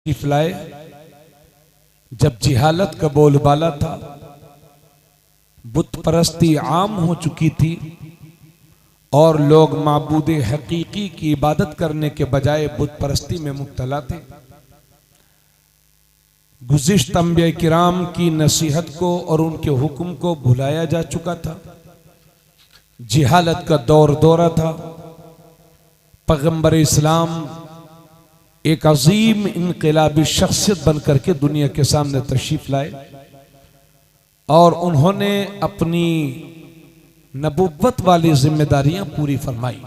लाए जब जिहालत का बोलबाला था, बुत परस्ती आम हो चुकी थी और लोग माबूद हकीकी की इबादत करने के बजाय बुत परस्ती में मुब्तला थे। गुज़िश्ता अंबिया किराम की नसीहत को और उनके हुक्म को भुलाया जा चुका था। जिहालत का दौरा था। पैगंबर इस्लाम एक अजीम इनकलाबी शख्सियत बनकर के दुनिया के सामने तशरीफ लाए और उन्होंने अपनी नबुव्वत वाली जिम्मेदारियां पूरी फरमाई।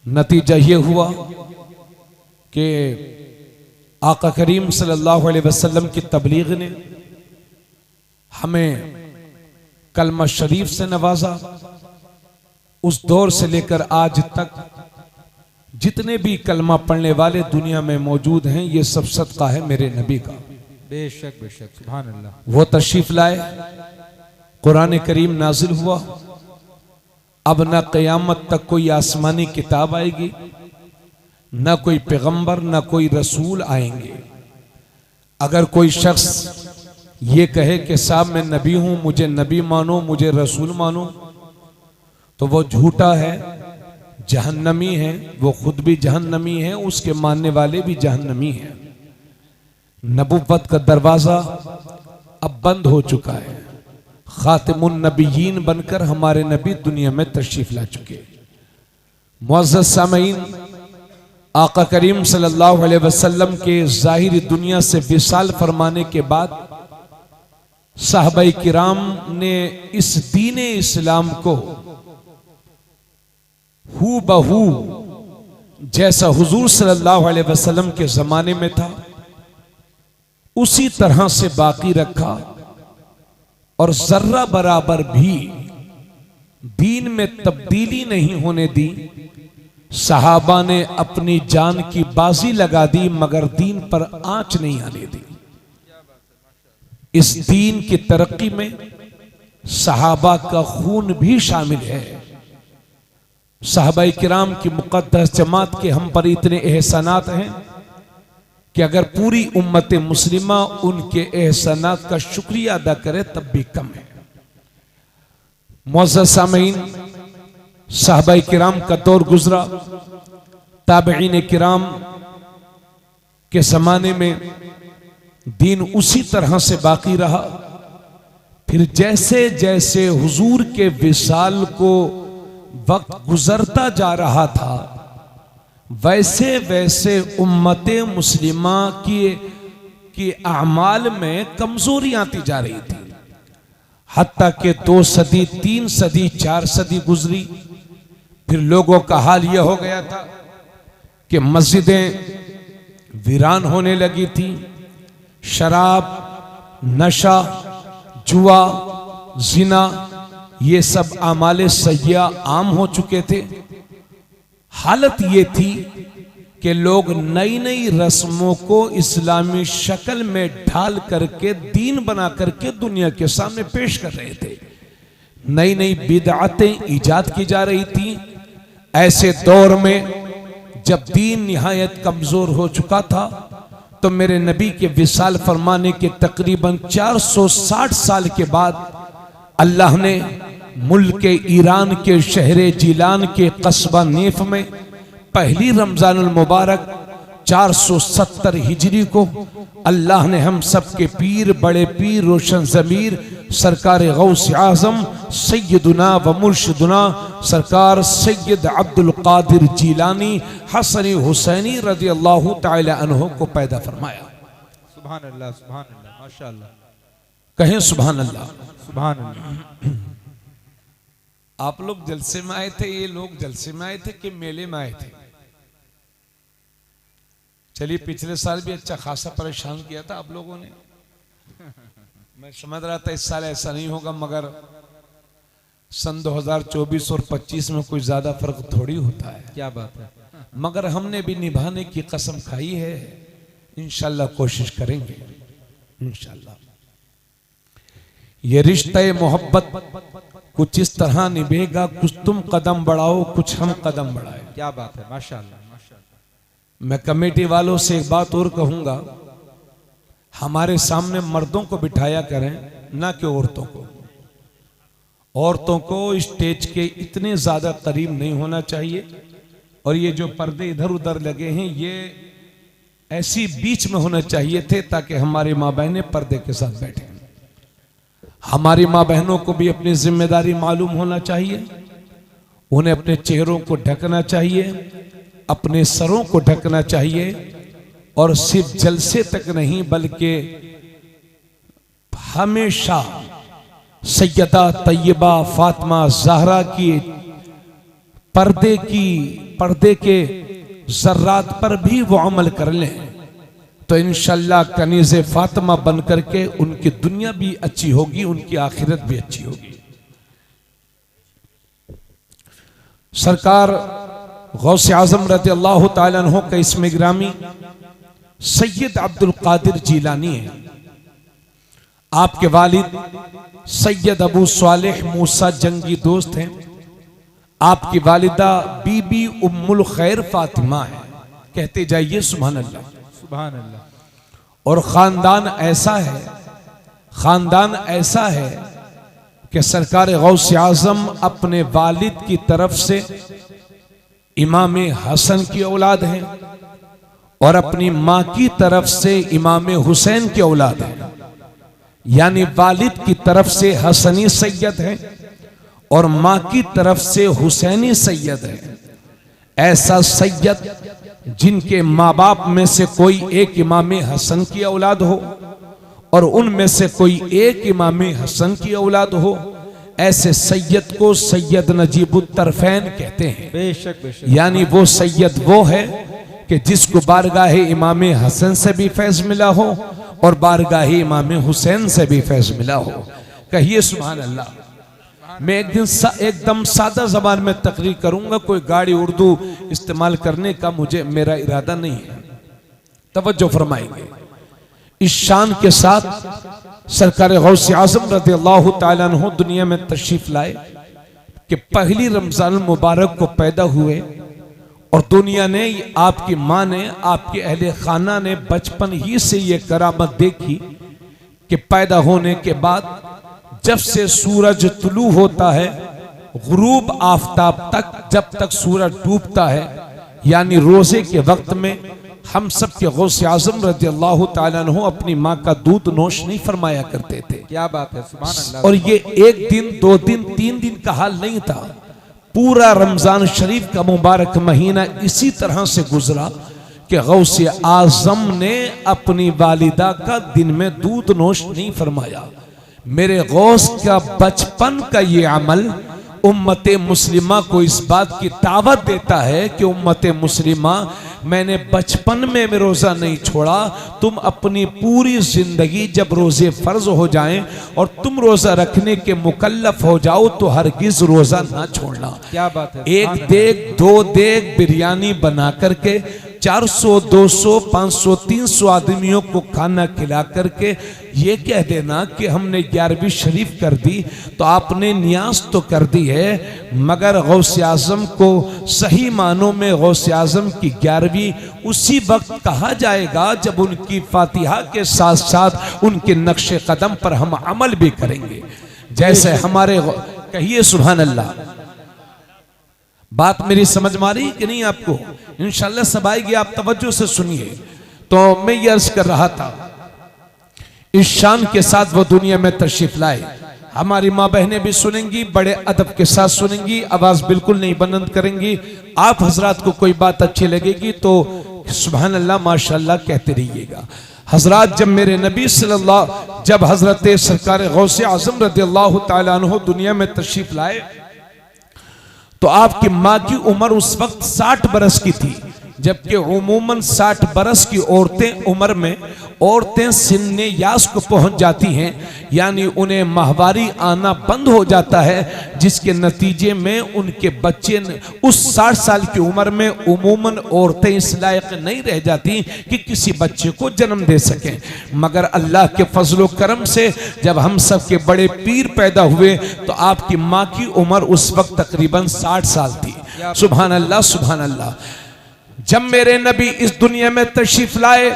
नतीजा ये हुआ कि आका करीम सल्लल्लाहु अलैहि वसल्लम की तबलीग ने हमें कलमा शरीफ से नवाजा। उस दौर से लेकर आज तक जितने भी कलमा पढ़ने वाले दुनिया में मौजूद हैं, ये सब सदका है मेरे नबी का। बेशक बेशक, सुभान अल्लाह। वो तशरीफ लाए, कुरान करीम नाजिल हुआ। अब न क़यामत तक कोई आसमानी किताब आएगी, न कोई पैगंबर, न कोई रसूल आएंगे। अगर कोई शख्स ये कहे कि साहब मैं नबी हूं, मुझे नबी मानो, मुझे रसूल मानो, तो वो झूठा है, जहन्नमी है। वो खुद भी जहन्नमी है, उसके मानने वाले भी जहन्नमी हैं। नबुव्वत का दरवाजा अब बंद हो चुका है। खातिमुन नबीयीन बनकर हमारे नबी दुनिया में तशरीफ ला चुके। मुअज़्ज़ज़ सामईन, आका करीम सल्लल्लाहु अलैहि वसल्लम के ज़ाहिरी दुनिया से विसाल फरमाने के बाद साहबाए किराम ने इस दीन इस्लाम को हू बहू जैसा हुजूर सल्लल्लाहु अलैहि वसल्लम के जमाने में था उसी तरह से बाकी रखा और जर्रा बराबर भी दीन में तब्दीली नहीं होने दी। सहाबा ने अपनी जान की बाजी लगा दी मगर दीन पर आंच नहीं आने दी। इस दीन की तरक्की में सहाबा का खून भी शामिल है। सहाबाए किराम की मुक़द्दस जमात के हम पर इतने एहसानात हैं कि अगर पूरी उम्मत मुस्लिमा उनके एहसानात का शुक्रिया अदा करे तब भी कम है। मुअज़्ज़ज़ सामईन, सहाबाए किराम का दौर गुजरा। ताबईन किराम के ज़माने में दीन उसी तरह से बाकी रहा। फिर जैसे जैसे हुजूर के विसाल को वक्त गुजरता जा रहा था वैसे वैसे उम्मते मुस्लिमा की अमाल में कमजोरी आती जा रही थी। हत्ता के 2 सदी, 3 सदी, 4 सदी गुजरी। फिर लोगों का हाल यह हो गया था कि मस्जिदें वीरान होने लगी थी। शराब, नशा, जुआ, जिना, ये सब आमाले सय्या आम हो चुके थे। हालत ये थी कि लोग नई नई रस्मों को इस्लामी शक्ल में ढाल करके दीन बना करके दुनिया के सामने पेश कर रहे थे। नई नई बिदअतें ईजाद की जा रही थी। ऐसे दौर में जब दीन निहायत कमजोर हो चुका था तो मेरे नबी के विसाल फरमाने के तकरीबन 460 साल के बाद अल्लाह ने मुल्क ईरान के शहरे जिलान के कस्बा नेफ में पहली रमजानुल मुबारक 470 हिजरी को अल्लाह ने हम सब के पीर, बड़े पीर, रोशन ज़मीर सरकार गौस आज़म सैयदुना व मुर्शिदुना सरकार सैयद अब्दुल कादिर जीलानी हसन हुसैनी रज़ी अल्लाह तआला अन्हु को पैदा फरमाया। सुभान अल्लाह, सुभान अल्लाह, माशाअल्लाह। कहें सुभान अल्लाह, सुभान अल्लाह। आप लोग जलसे में आए थे, ये लोग जलसे में आए थे कि मेले में आए थे? चलिए, पिछले साल भी अच्छा खासा परेशान किया था आप लोगों ने। मैं समझ रहा था इस साल ऐसा नहीं होगा, मगर सन 2024 और 25 में कोई ज्यादा फर्क थोड़ी होता है। क्या बात है। मगर हमने भी निभाने की कसम खाई है। इंशाल्लाह कोशिश करेंगे इंशाल्लाह। ये रिश्ते मोहब्बत कुछ इस तरह निभेगा, कुछ तुम कदम बढ़ाओ, कुछ हम कदम बढ़ाए। क्या बात है, माशाअल्लाह, माशाअल्लाह। मैं कमेटी वालों से एक बात और कहूंगा, हमारे सामने मर्दों को बिठाया करें, ना कि औरतों को। औरतों को स्टेज के इतने ज्यादा करीब नहीं होना चाहिए, और ये जो पर्दे इधर उधर लगे हैं ये ऐसी बीच में होने चाहिए थे ताकि हमारी माँ बहनें पर्दे के साथ बैठे। हमारी माँ बहनों को भी अपनी जिम्मेदारी मालूम होना चाहिए, उन्हें अपने चेहरों को ढकना चाहिए, अपने सरों को ढकना चाहिए, और सिर्फ जलसे तक नहीं बल्कि हमेशा सैयदा तैयबा फातिमा ज़हरा की पर्दे के जर्रात पर भी वो अमल कर लें, तो इंशाल्लाह कनीज़े फातिमा बन करके उनकी दुनिया भी अच्छी होगी, उनकी आखिरत भी अच्छी होगी। सरकार गौसे आजम रज़ियल्लाहु ताला अन्हु का इसमें गिरामी सैयद अब्दुल कादिर जीलानी है। आपके वालिद सैयद अबू सालेह मूसा जंगी दोस्त हैं। आपकी वालिदा बीबी उम्मुल खैर फातिमा है। कहते जाइए सुभान अल्लाह, सुभान अल्लाह। और खानदान ऐसा है कि सरकार गौसे आजम अपने वालिद की तरफ से इमाम हसन की औलाद हैं और अपनी माँ की तरफ से इमाम हुसैन की औलाद है। यानी वालिद की तरफ से हसनी सैयद है और माँ की तरफ से हुसैनी सैयद है। ऐसा सैयद जिनके माँ बाप में से कोई एक इमाम हसन की औलाद हो और उनमें से कोई एक इमाम हसन की औलाद हो, ऐसे सैयद को सैयद नजीबुत तरफैन कहते हैं। बेशक बेशक। यानी वो सैयद वो है कि जिसको बारगाह इमाम हसन से भी फैज मिला हो और बारगाह इमाम हुसैन से भी फैज मिला हो। कहिए सुभान अल्लाह। मैं एक दिन एकदम सादा ज़बान में तकरीर करूंगा, कोई गाड़ी उर्दू इस्तेमाल करने का मेरा इरादा नहीं है। तवज्जो फरमाएंगे। इस शान के साथ सरकार गौसे आज़म रज़ियल्लाहु ताला अन्हु दुनिया में तशरीफ लाए कि पहली रमजान मुबारक को पैदा हुए और दुनिया ने, आपकी माँ ने, आपके अहले खाना ने बचपन ही से ये करामत देखी कि पैदा होने के बाद जब से सूरज तुलू होता है गुरूब आफताब तक, जब तक सूरज डूबता है, यानी रोजे के वक्त में हम सब के गौसे आज़म रज़ियल्लाहु ताला अन्हु अपनी माँ का दूध नोश नहीं फरमाया करते थे। क्या बात है, सुभान अल्लाह। और ये एक दिन, 2 दिन, 3 दिन का हाल नहीं था। पूरा रमजान शरीफ का मुबारक महीना इसी तरह से गुजरा कि गौसे आज़म ने अपनी वालिदा का दिन में दूध नोश नहीं फरमाया। मेरे गौस का बचपन का ये अमल उम्मत मुस्लिमा को इस बात की दावत देता है कि उम्मत मुस्लिमा, मैंने बचपन में रोज़ा नहीं छोड़ा, तुम अपनी पूरी जिंदगी जब रोज़े फर्ज हो जाएं और तुम रोज़ा रखने के मुकल्लफ हो जाओ तो हरगिज रोज़ा ना छोड़ना। क्या बात है। 1 देग 2 देग बिरयानी बना करके 400, 200, 500, 300 आदमियों को खाना खिला करके ये कह देना कि हमने 11वीं शरीफ कर दी, तो आपने नियाज तो कर दी है, मगर गौसे आज़म को सही मानों में गौसे आज़म की 11वीं उसी वक्त कहा जाएगा जब उनकी फातिहा के साथ साथ उनके नक्शे कदम पर हम अमल भी करेंगे। जैसे हमारे, कहिए सुभान अल्लाह। बात मेरी समझ में आ रही कि नहीं आपको? इंशाल्लाह सब आएगी, आप तवज्जो से सुनिए। तो मैं ये अर्ज कर रहा था, इस शान के साथ वो दुनिया में तशरीफ लाए। हमारी माँ बहनें भी सुनेंगी, बड़े अदब के साथ सुनेंगी, आवाज बिल्कुल नहीं बुलंद करेंगी। आप हजरात को कोई बात अच्छी लगेगी तो सुभान अल्लाह माशाअल्लाह कहते रहिएगा। हजरात, जब मेरे नबी सल्लल्लाहु, जब हजरत सरकार गौसे आज़म रज़ियल्लाहु ताला अन्हु दुनिया में तशरीफ लाए तो आपकी माँ की उम्र उस वक्त 60 बरस की थी, जबकि उमूमन 60 बरस की उम्र में औरतें सिन्ने यास को पहुंच जाती हैं, यानी उन्हें माहवारी आना बंद हो जाता है, जिसके नतीजे में उनके बच्चे उस 60 साल की उम्र में उमूमन औरतें इस लायक नहीं रह जाती कि किसी बच्चे को जन्म दे सकें। मगर अल्लाह के फजलो करम से जब हम सब के बड़े पीर पैदा हुए तो आपकी माँ की उम्र उस वक्त तकरीबन 60 साल थी। सुभान अल्लाह, सुभान अल्लाह। जब मेरे नबी इस दुनिया में तशरीफ लाए,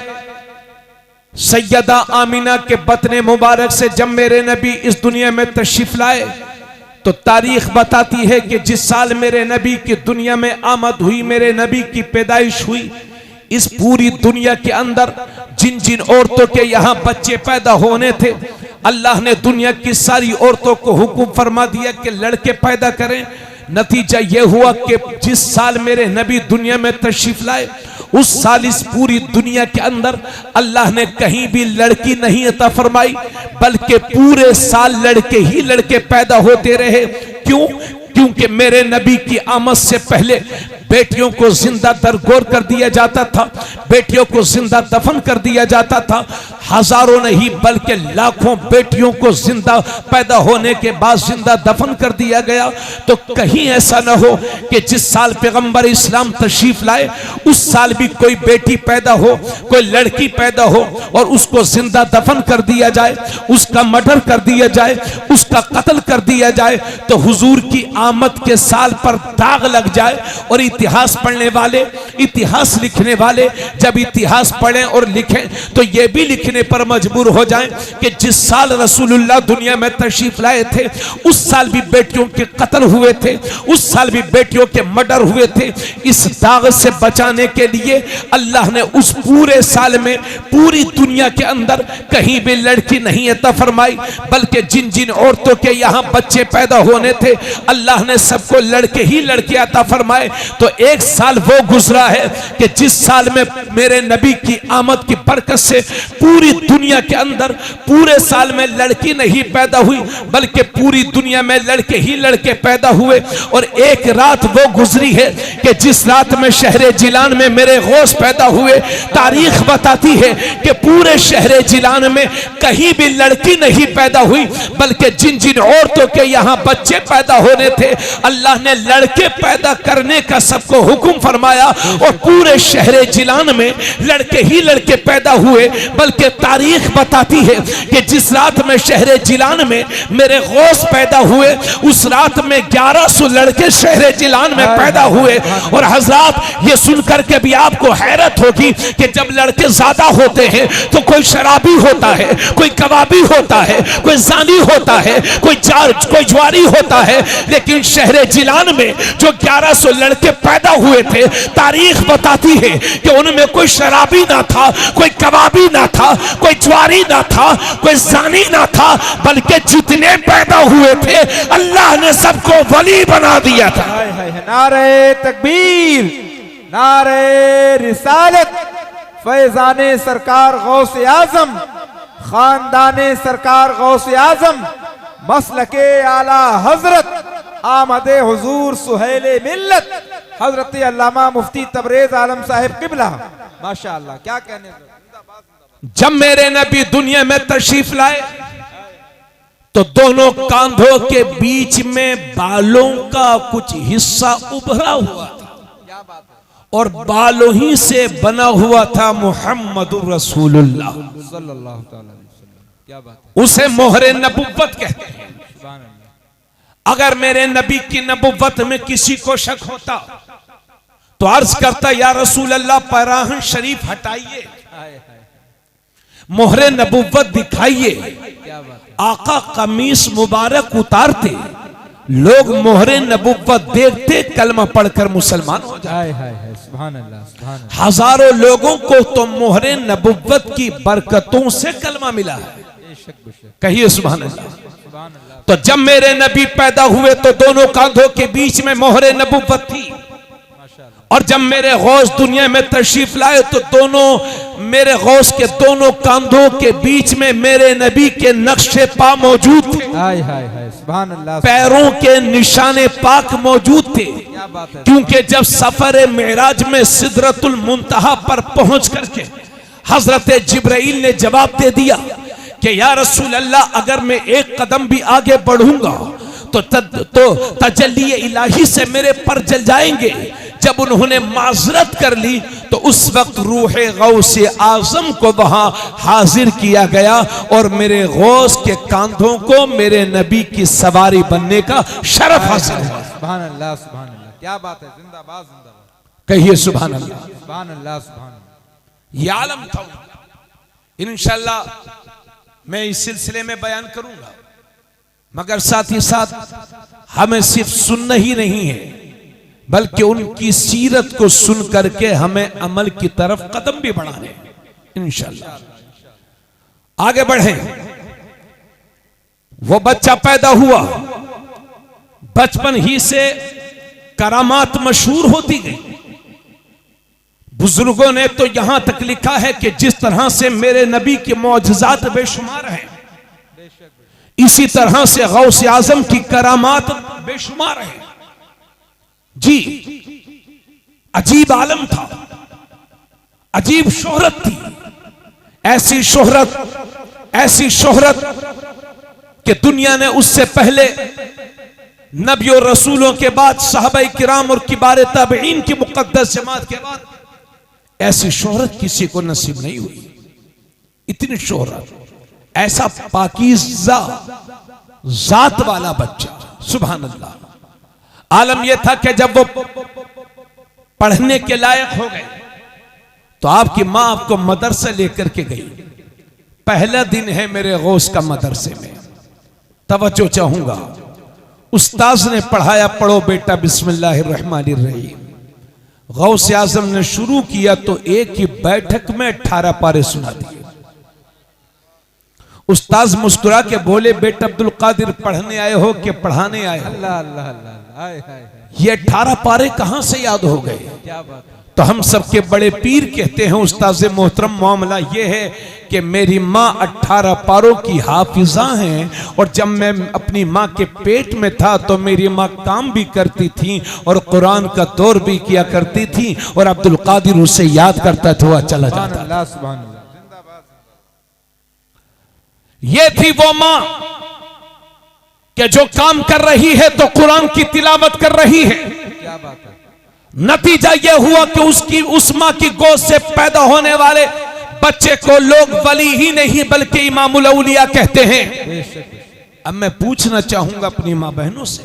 सैयदा आमिना के बतने मुबारक से जब मेरे नबी इस दुनिया में तशरीफ लाए, तो तारीख बताती है कि जिस साल मेरे नबी की दुनिया में आमद हुई, मेरे नबी की पैदाइश हुई, इस पूरी दुनिया के अंदर जिन जिन औरतों के यहाँ बच्चे पैदा होने थे, अल्लाह ने दुनिया की सारी औरतों को हुक्म फरमा दिया कि लड़के पैदा करें। नतीजा यह हुआ कि जिस साल मेरे नबी दुनिया में तशरीफ लाए, उस साल इस पूरी दुनिया के अंदर अल्लाह ने कहीं भी लड़की नहीं अता फरमाई, बल्कि पूरे साल लड़के ही लड़के पैदा होते रहे। क्यों? क्योंकि मेरे नबी की आमद से पहले बेटियों को जिंदा दरगोर कर दिया जाता था, बेटियों को जिंदा दफन कर दिया जाता था। हजारों नहीं बल्कि लाखों बेटियों को जिंदा पैदा होने के बाद जिंदा दफन कर दिया गया। तो कहीं ऐसा न हो कि जिस साल पैगंबर इस्लाम तशरीफ लाए उस साल भी कोई बेटी पैदा हो, कोई लड़की पैदा हो और उसको जिंदा दफन कर दिया जाए, उसका मर्डर कर दिया जाए, उसका कत्ल कर दिया जाए, तो हुजूर की आमद के साल पर दाग लग जाए। और इतिहास पढ़ने वाले, इतिहास लिखने वाले जब इतिहास पढ़ें और लिखें तो यह भी लिखने पर मजबूर हो जाएं कि जिस साल रसूलुल्लाह दुनिया में तशरीफ लाए थे उस साल भी बेटियों के कत्ल हुए थे, उस साल भी बेटियों के मर्डर हुए थे। इस दाग से बचाने के लिए अल्लाह ने उस पूरे साल में पूरी दुनिया के अंदर कहीं भी लड़की नहीं अता फरमाई, बल्कि जिन जिन औरतों के यहाँ बच्चे पैदा होने थे अल्लाह ने सबको लड़के ही लड़के अता फरमाए। तो एक साल वो गुजरा है कि जिस साल में मेरे नबी की आमद की बरकत से पूरी दुनिया के अंदर पूरे साल में लड़की नहीं पैदा हुई, बल्कि पूरी दुनिया में लड़के ही लड़के पैदा हुए। और एक रात वो गुजरी है कि जिस रात में शहरे जिलान में मेरे गौस पैदा हुए। तारीख बताती है कि पूरे शहरे जिलान में कहीं भी लड़की नहीं पैदा हुई, बल्कि जिन जिन औरतों के यहाँ बच्चे पैदा होने थे अल्लाह ने लड़के पैदा करने का सबको हुक्म फरमाया और पूरे शहरे जिलान में लड़के ही लड़के पैदा हुए। बल्कि तारीख बताती है कि जिस रात में शहरे जिलान में मेरे गौस पैदा हुए उस रात में 1100 लड़के शहरे जिलान में पैदा हुए। और हजरात ये सुनकर के भी आपको हैरत होगी कि जब लड़के ज्यादा होते हैं तो कोई शराबी होता है, कोई कबाबी होता है, कोई जानी होता है, कोई ज्वारी होता है, लेकिन शहरे जिलान में जो 1100 लड़के पैदा हुए थे तारीख बताती है कि उनमें कोई शराबी ना था, कोई कबाबी ना था, कोई ज्वारी ना था, कोई जानी ना था, बल्कि जितने पैदा हुए थे अल्लाह ने सबको वली बना दिया था। नारे तकबीर, नारे रिसालत, फैजाने सरकार गौसे आजम, खानदाने सरकार गौसे आजम, मसलके आला हजरत, आमदे हुजूर सुहेले मिल्लत, हजरत अल्लामा मुफ्ती तबरेज आलम साहिब किबला। माशाअल्लाह, क्या कहने। जब मेरे नबी दुनिया में तशरीफ लाए तो दोनों कांधों के बीच में बालों का कुछ हिस्सा उभरा हुआ था और बालों ही से बना हुआ था मुहम्मदुर रसूलुल्लाह सल्लल्लाहु अलैहि वसल्लम। क्या बात है। उसे मोहरे नबुव्वत कहते हैं। अगर मेरे नबी की नबुव्वत में किसी को शक होता तो अर्ज करता या रसूल अल्लाह पैराहन शरीफ हटाइए, मोहरे नबुव्वत दिखाइए। आका कमीज मुबारक उतारते, लोग मोहरे नबुव्वत देखते, कलमा पढ़कर मुसलमान हो जाए। सुभान अल्लाह, सुभान अल्लाह। हजारों लोगों को तो मोहरे नबुव्वत की बरकतों से कलमा मिला है। कहिए सुभान अल्लाह। तो जब मेरे नबी पैदा हुए तो दोनों कांधों के बीच में मोहरे नबुव्वत थी, और जब मेरे गौस दुनिया में तशरीफ लाए तो दोनों मेरे गौस के दोनों कांधों के बीच में मेरे नबी के नक्शे पा मौजूद थे। सुभान अल्लाह। पैरों के निशाने पाक मौजूद थे। क्योंकि जब सफर मेराज में सिदरतुल मुंतहा पर पहुंच करके हजरत जिब्राइल ने जवाब दे दिया कि या रसूल अल्लाह, अगर मैं एक कदम भी आगे बढ़ूंगा तो तजल्ली इलाही से मेरे पर जल जाएंगे। जब उन्होंने माजरत कर ली तो उस वक्त रूहे गौसे आजम को वहां हाजिर किया गया और मेरे गौस के कांधों को मेरे नबी की सवारी बनने का शरफ हासिल हुआ। सुभान अल्लाह, सुभान अल्लाह। क्या बात है। जिंदाबाद, जिंदाबाद। कहिए सुभान अल्लाह। सुभान अल्लाह, सुभान अल्लाह। ये आलम था। इंशाअल्लाह मैं इस सिलसिले में बयान करूंगा, मगर साथ ही साथ हमें सिर्फ सुनना ही नहीं है, बल्कि उनकी सीरत को सुन करके हमें अमल की तरफ कदम भी बढ़ाने हैं इंशाअल्लाह। आगे बढ़े। वो बच्चा पैदा हुआ, बचपन ही से करामात मशहूर होती गई। बुजुर्गों ने तो यहां तक लिखा है कि जिस तरह से मेरे नबी के मौजज़ात बेशुमार हैं, इसी तरह से गौस आजम की करामात बेशुमार है। जी, अजीब आलम था, अजीब शोहरत थी। ऐसी शोहरत कि दुनिया ने उससे पहले नबी और रसूलों के बाद सहाबाए किराम और किबार ताबईन की मुकद्दस जमात के बाद ऐसी शोहरत किसी को नसीब नहीं हुई। इतनी शोहरत, ऐसा पाकीज़ा जात वाला बच्चा, सुभान अल्लाह। आलम यह था कि जब वो पढ़ने के लायक हो गए तो आपकी मां आपको मदरसे लेकर के गई। पहला दिन है मेरे गौस का मदरसे में, तवज्जो चाहूंगा। उस्ताज ने पढ़ाया, पढ़ो बेटा बिस्मिल्लाहिर्रहमानिर्रहीम। गौस आजम ने शुरू किया तो एक ही बैठक में 18 पारे सुना दिए। उस्ताज मुस्कुरा के बोले, बेटा अब्दुल कादिर पढ़ने आए हो कि पढ़ाने आए हो? अल्लाह अल्लाह अल्लाह। ये 18 पारे कहां से याद हो गए? क्या बात है। तो हम सबके बड़े पीर कहते हैं उस्ताज मोहतरम, मामला यह है कि मेरी माँ 18 पारों की हाफिजा हैं, और जब मैं अपनी माँ के पेट में था तो मेरी माँ काम भी करती थी और कुरान का दौर भी किया करती थी, और अब्दुल कादिर उसे याद करता था, चला जाता। अल्लाह, सुभान अल्लाह। ये थी वो माँ कि जो काम कर रही है तो कुरान की तिलावत कर रही है। क्या बात है। नतीजा यह हुआ कि उस मां की गोद से पैदा होने वाले बच्चे को लोग वली ही नहीं बल्कि इमामुल औलिया कहते हैं। अब मैं पूछना चाहूंगा अपनी मां बहनों से,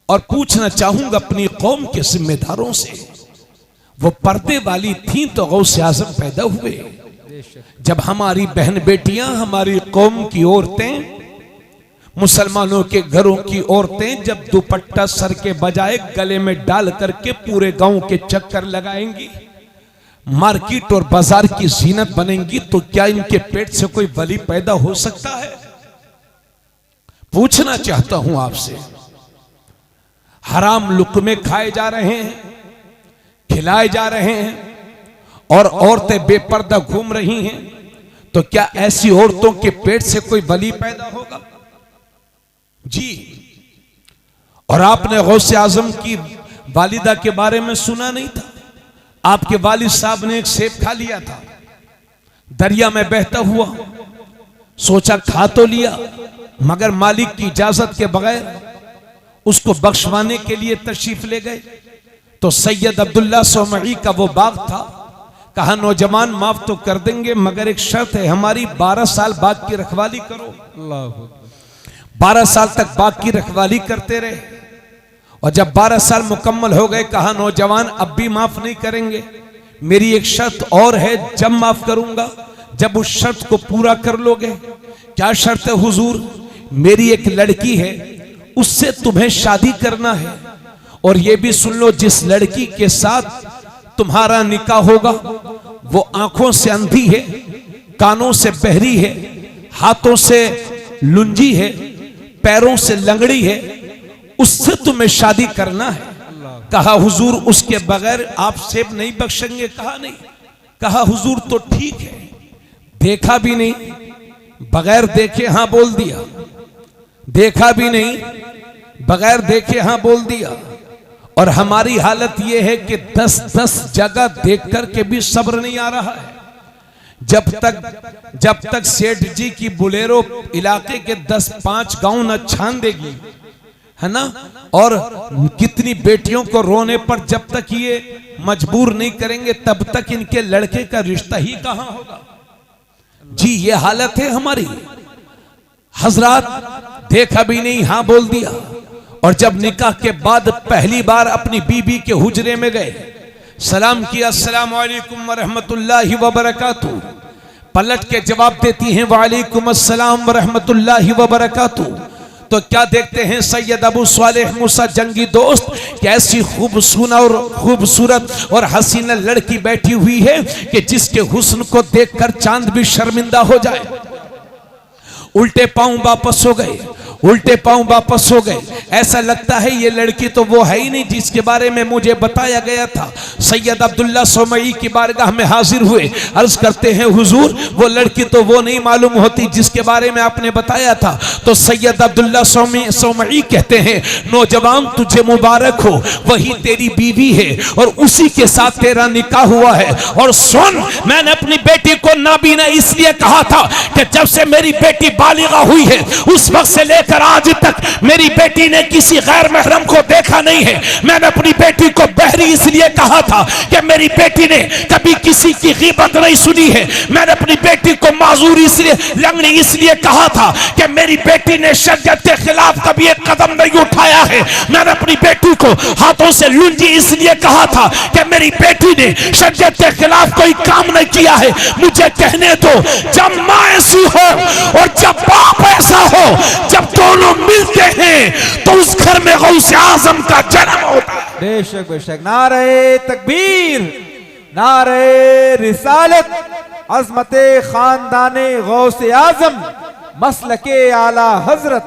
और पूछना चाहूंगा अपनी कौम के जिम्मेदारों से, वो पर्दे वाली थी तो गौस आजम पैदा हुए। जब हमारी बहन बेटियां, हमारी कौम की औरतें, मुसलमानों के घरों की औरतें जब दुपट्टा सर के बजाय गले में डाल करके पूरे गांव के चक्कर लगाएंगी, मार्केट और बाजार की जीनत बनेंगी, तो क्या इनके पेट से कोई वली पैदा हो सकता है? पूछना चाहता हूं आपसे। हराम लुक्मे खाए जा रहे हैं, खिलाए जा रहे हैं, और औरतें बेपर्दा घूम रही हैं, तो क्या ऐसी औरतों के पेट से कोई वली पैदा होगा? जी। और आपने गौसे आजम की वालिदा के बारे में सुना नहीं था? आपके वालिद साहब ने एक सेब खा लिया था, दरिया में बहता हुआ, सोचा खा तो लिया, मगर मालिक की इजाजत के बगैर उसको बख्शवाने के लिए तशरीफ ले गए। तो सैयद अब्दुल्ला सोमई का वो बाग था, कहा नौजवान माफ तो कर देंगे मगर एक शर्त है, हमारी 12 साल बाग की रखवाली करो। अल्लाह। 12 साल तक बाग की रखवाली करते रहे, और जब 12 साल मुकम्मल हो गए कहा नौजवान अब भी माफ नहीं करेंगे, मेरी एक शर्त और है, जब माफ करूंगा जब उस शर्त को पूरा कर लोगे। क्या शर्त है हुजूर? मेरी एक लड़की है, उससे तुम्हें शादी करना है, और ये भी सुन लो जिस लड़की के साथ तुम्हारा निकाह होगा वो आंखों से अंधी है, कानों से बहरी है, हाथों से लुंजी है, पैरों से लंगड़ी है, उससे तुम्हें शादी करना है। कहा हुजूर उसके बगैर आप सेब नहीं बख्शेंगे? कहा नहीं। कहा हुजूर तो ठीक है, देखा भी नहीं, बगैर देखे हां बोल दिया, देखा भी नहीं, बगैर देखे हां बोल दिया। और हमारी हालत यह है कि 10-10 जगह देख करके भी सब्र नहीं आ रहा है। जब तक सेठ जी की बुलेरो इलाके के 10-5 गांव न छान देगी, है ना, और कितनी बेटियों को रोने पर जब तक ये मजबूर नहीं करेंगे तब तक इनके लड़के का रिश्ता ही कहां होगा। जी ये हालत है हमारी। हजरात देखा भी नहीं हां बोल दिया, और जब निकाह के बाद पहली बार अपनी बीबी के हुजरे में गए, सलाम किया, अस्सलाम वालेकुम व रहमतुल्लाहि व बरकातुहू। पलट के जवाब देती हैं वालेकुम अस्सलाम व रहमतुल्लाहि व बरकातुहू। तो क्या देखते हैं सैयद अबू सालेह मूसा जंगी दोस्त कि ऐसी खूबसूरत और हसीना लड़की बैठी हुई है कि जिसके हुस्न को देखकर चांद भी शर्मिंदा हो जाए। उल्टे पांव वापस हो गए, उल्टे पांव वापस हो गए। ऐसा लगता है ये लड़की तो वो है ही नहीं जिसके बारे में मुझे बताया गया था। सैयद अब्दुल्ला सोमई की बारगाह में हाजिर हुए, अर्ज करते हैं हुजूर वो लड़की तो वो नहीं मालूम होती जिसके बारे में आपने बताया था। तो सैयद अब्दुल्ला सोमई कहते हैं नौजवान तुझे मुबारक हो, वही तेरी बीवी है और उसी के साथ तेरा निकाह हुआ है। और सुन, मैंने अपनी बेटी को नाबीना इसलिए कहा था कि जब से मेरी बेटी बालिगा हुई है उस वक्त से लेकर आज तक मेरी बेटी ने किसी गैर महरम को देखा नहीं है। मैंने अपनी बेटी को बहरी इसलिए कहा था कि मेरी बेटी ने कभी किसी की गीबत नहीं सुनी है। मैंने अपनी बेटी को माजूर इसलिए लंगड़ी इसलिए कहा था कि मेरी बेटी ने शरीयत के खिलाफ कभी एक कदम नहीं उठाया है। मैंने अपनी बेटी को हाथों से लुंजी इसलिए कहा था कि मेरी बेटी ने शरीयत के खिलाफ कोई काम नहीं किया है। मुझे कहने दो, जब मां ऐसी हो और जब बाप ऐसा हो, जब दोनों मिलते हैं तो उस घर में गौसे आजम का जन्म होता है। बेशक बेशक। नारे तकबीर, नारे रिसालत, अजमते खानदाने गौसे आजम, मसलके आला हजरत।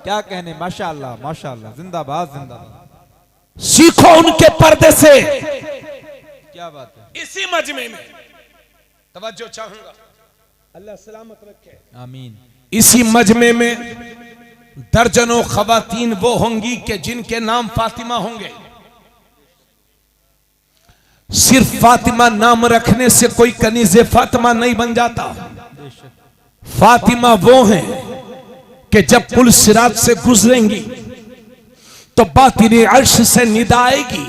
क्या कहने, माशाअल्लाह माशाअल्लाह, जिंदाबाद जिंदाबाद। सीखो उनके पर्दे से। क्या बात है। इसी मजमे में तवज्जो चाहूंगा, अल्लाह सलामत रखे, आमीन। इसी मजमे में दर्जनों खवातीन वो होंगी कि जिनके नाम फातिमा होंगे। सिर्फ फातिमा नाम रखने से कोई कनीज़े फातिमा नहीं बन जाता। फातिमा वो हैं कि जब पुल सिरात से गुजरेंगी तो बातिनी अर्श से निदा आएगी,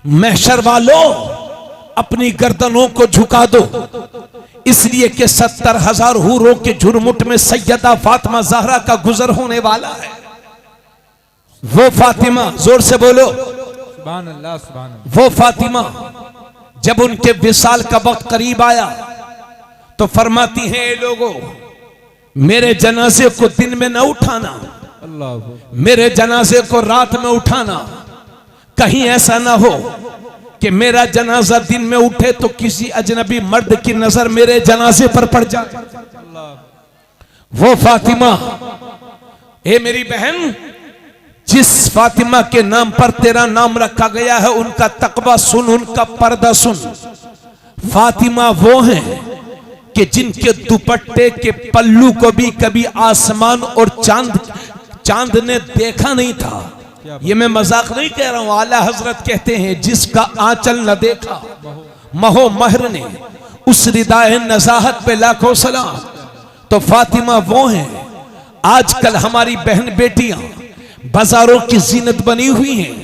महशर वालों अपनी गर्दनों को झुका दो, इसलिए कि 70,000 हूरों के झुरमुट में सैयदा फातिमा ज़हरा का गुजर होने वाला है। वो फातिमा, जोर से बोलो सुभान अल्लाह सुभान अल्लाह। वो फातिमा जब उनके विसाल का वक्त करीब आया तो फरमाती हैं ए लोगों, मेरे जनाजे को दिन में न उठाना, अल्लाह, मेरे जनाजे को रात में उठाना। कहीं ऐसा ना हो कि मेरा जनाजा दिन में उठे तो किसी अजनबी मर्द की नजर मेरे जनाजे पर पड़ जाए। वो फातिमा, ए मेरी बहन, जिस फातिमा के नाम पर तेरा नाम रखा गया है उनका तकवा सुन, उनका पर्दा सुन। फातिमा वो हैं कि जिनके दुपट्टे के पल्लू को भी कभी आसमान और चांद ने देखा नहीं था। ये मैं मजाक नहीं कह रहा हूं, आला हजरत कहते हैं जिसका आंचल न देखा महो महर ने, उस रिदाए नजाहत पे लाखों सलाम। तो फातिमा वो हैं। आजकल हमारी बहन बेटियां बाजारों की जीनत बनी हुई हैं,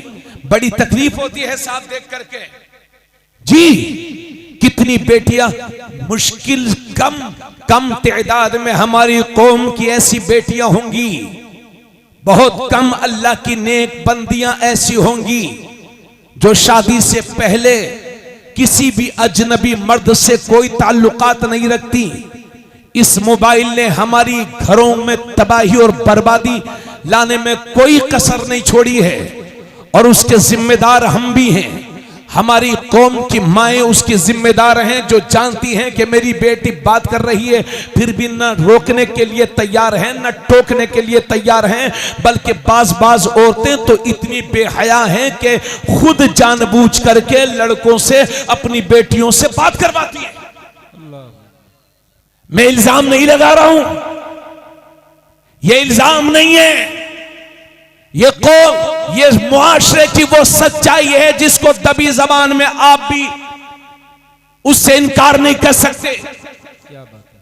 बड़ी तकलीफ होती है साफ देख करके। जी, कितनी बेटियां, मुश्किल कम तादाद में हमारी कौम की ऐसी बेटियां होंगी, बहुत कम अल्लाह की नेक बंदियां ऐसी होंगी जो शादी से पहले किसी भी अजनबी मर्द से कोई ताल्लुकात नहीं रखती। इस मोबाइल ने हमारी घरों में तबाही और बर्बादी लाने में कोई कसर नहीं छोड़ी है और उसके जिम्मेदार हम भी हैं। हमारी कौम की माएं उसकी जिम्मेदार हैं, जो जानती हैं कि मेरी बेटी बात कर रही है फिर भी न रोकने के लिए तैयार हैं न टोकने के लिए तैयार हैं, बल्कि बाज औरतें तो इतनी बेहया हैं कि खुद जानबूझ करके लड़कों से अपनी बेटियों से बात करवाती हैं। मैं इल्जाम नहीं लगा रहा हूं, यह इल्जाम नहीं है, ये मुआशरे की वो सच्चाई है जिसको दबी जबान में आप भी उससे इनकार नहीं कर सकते। क्या बात है।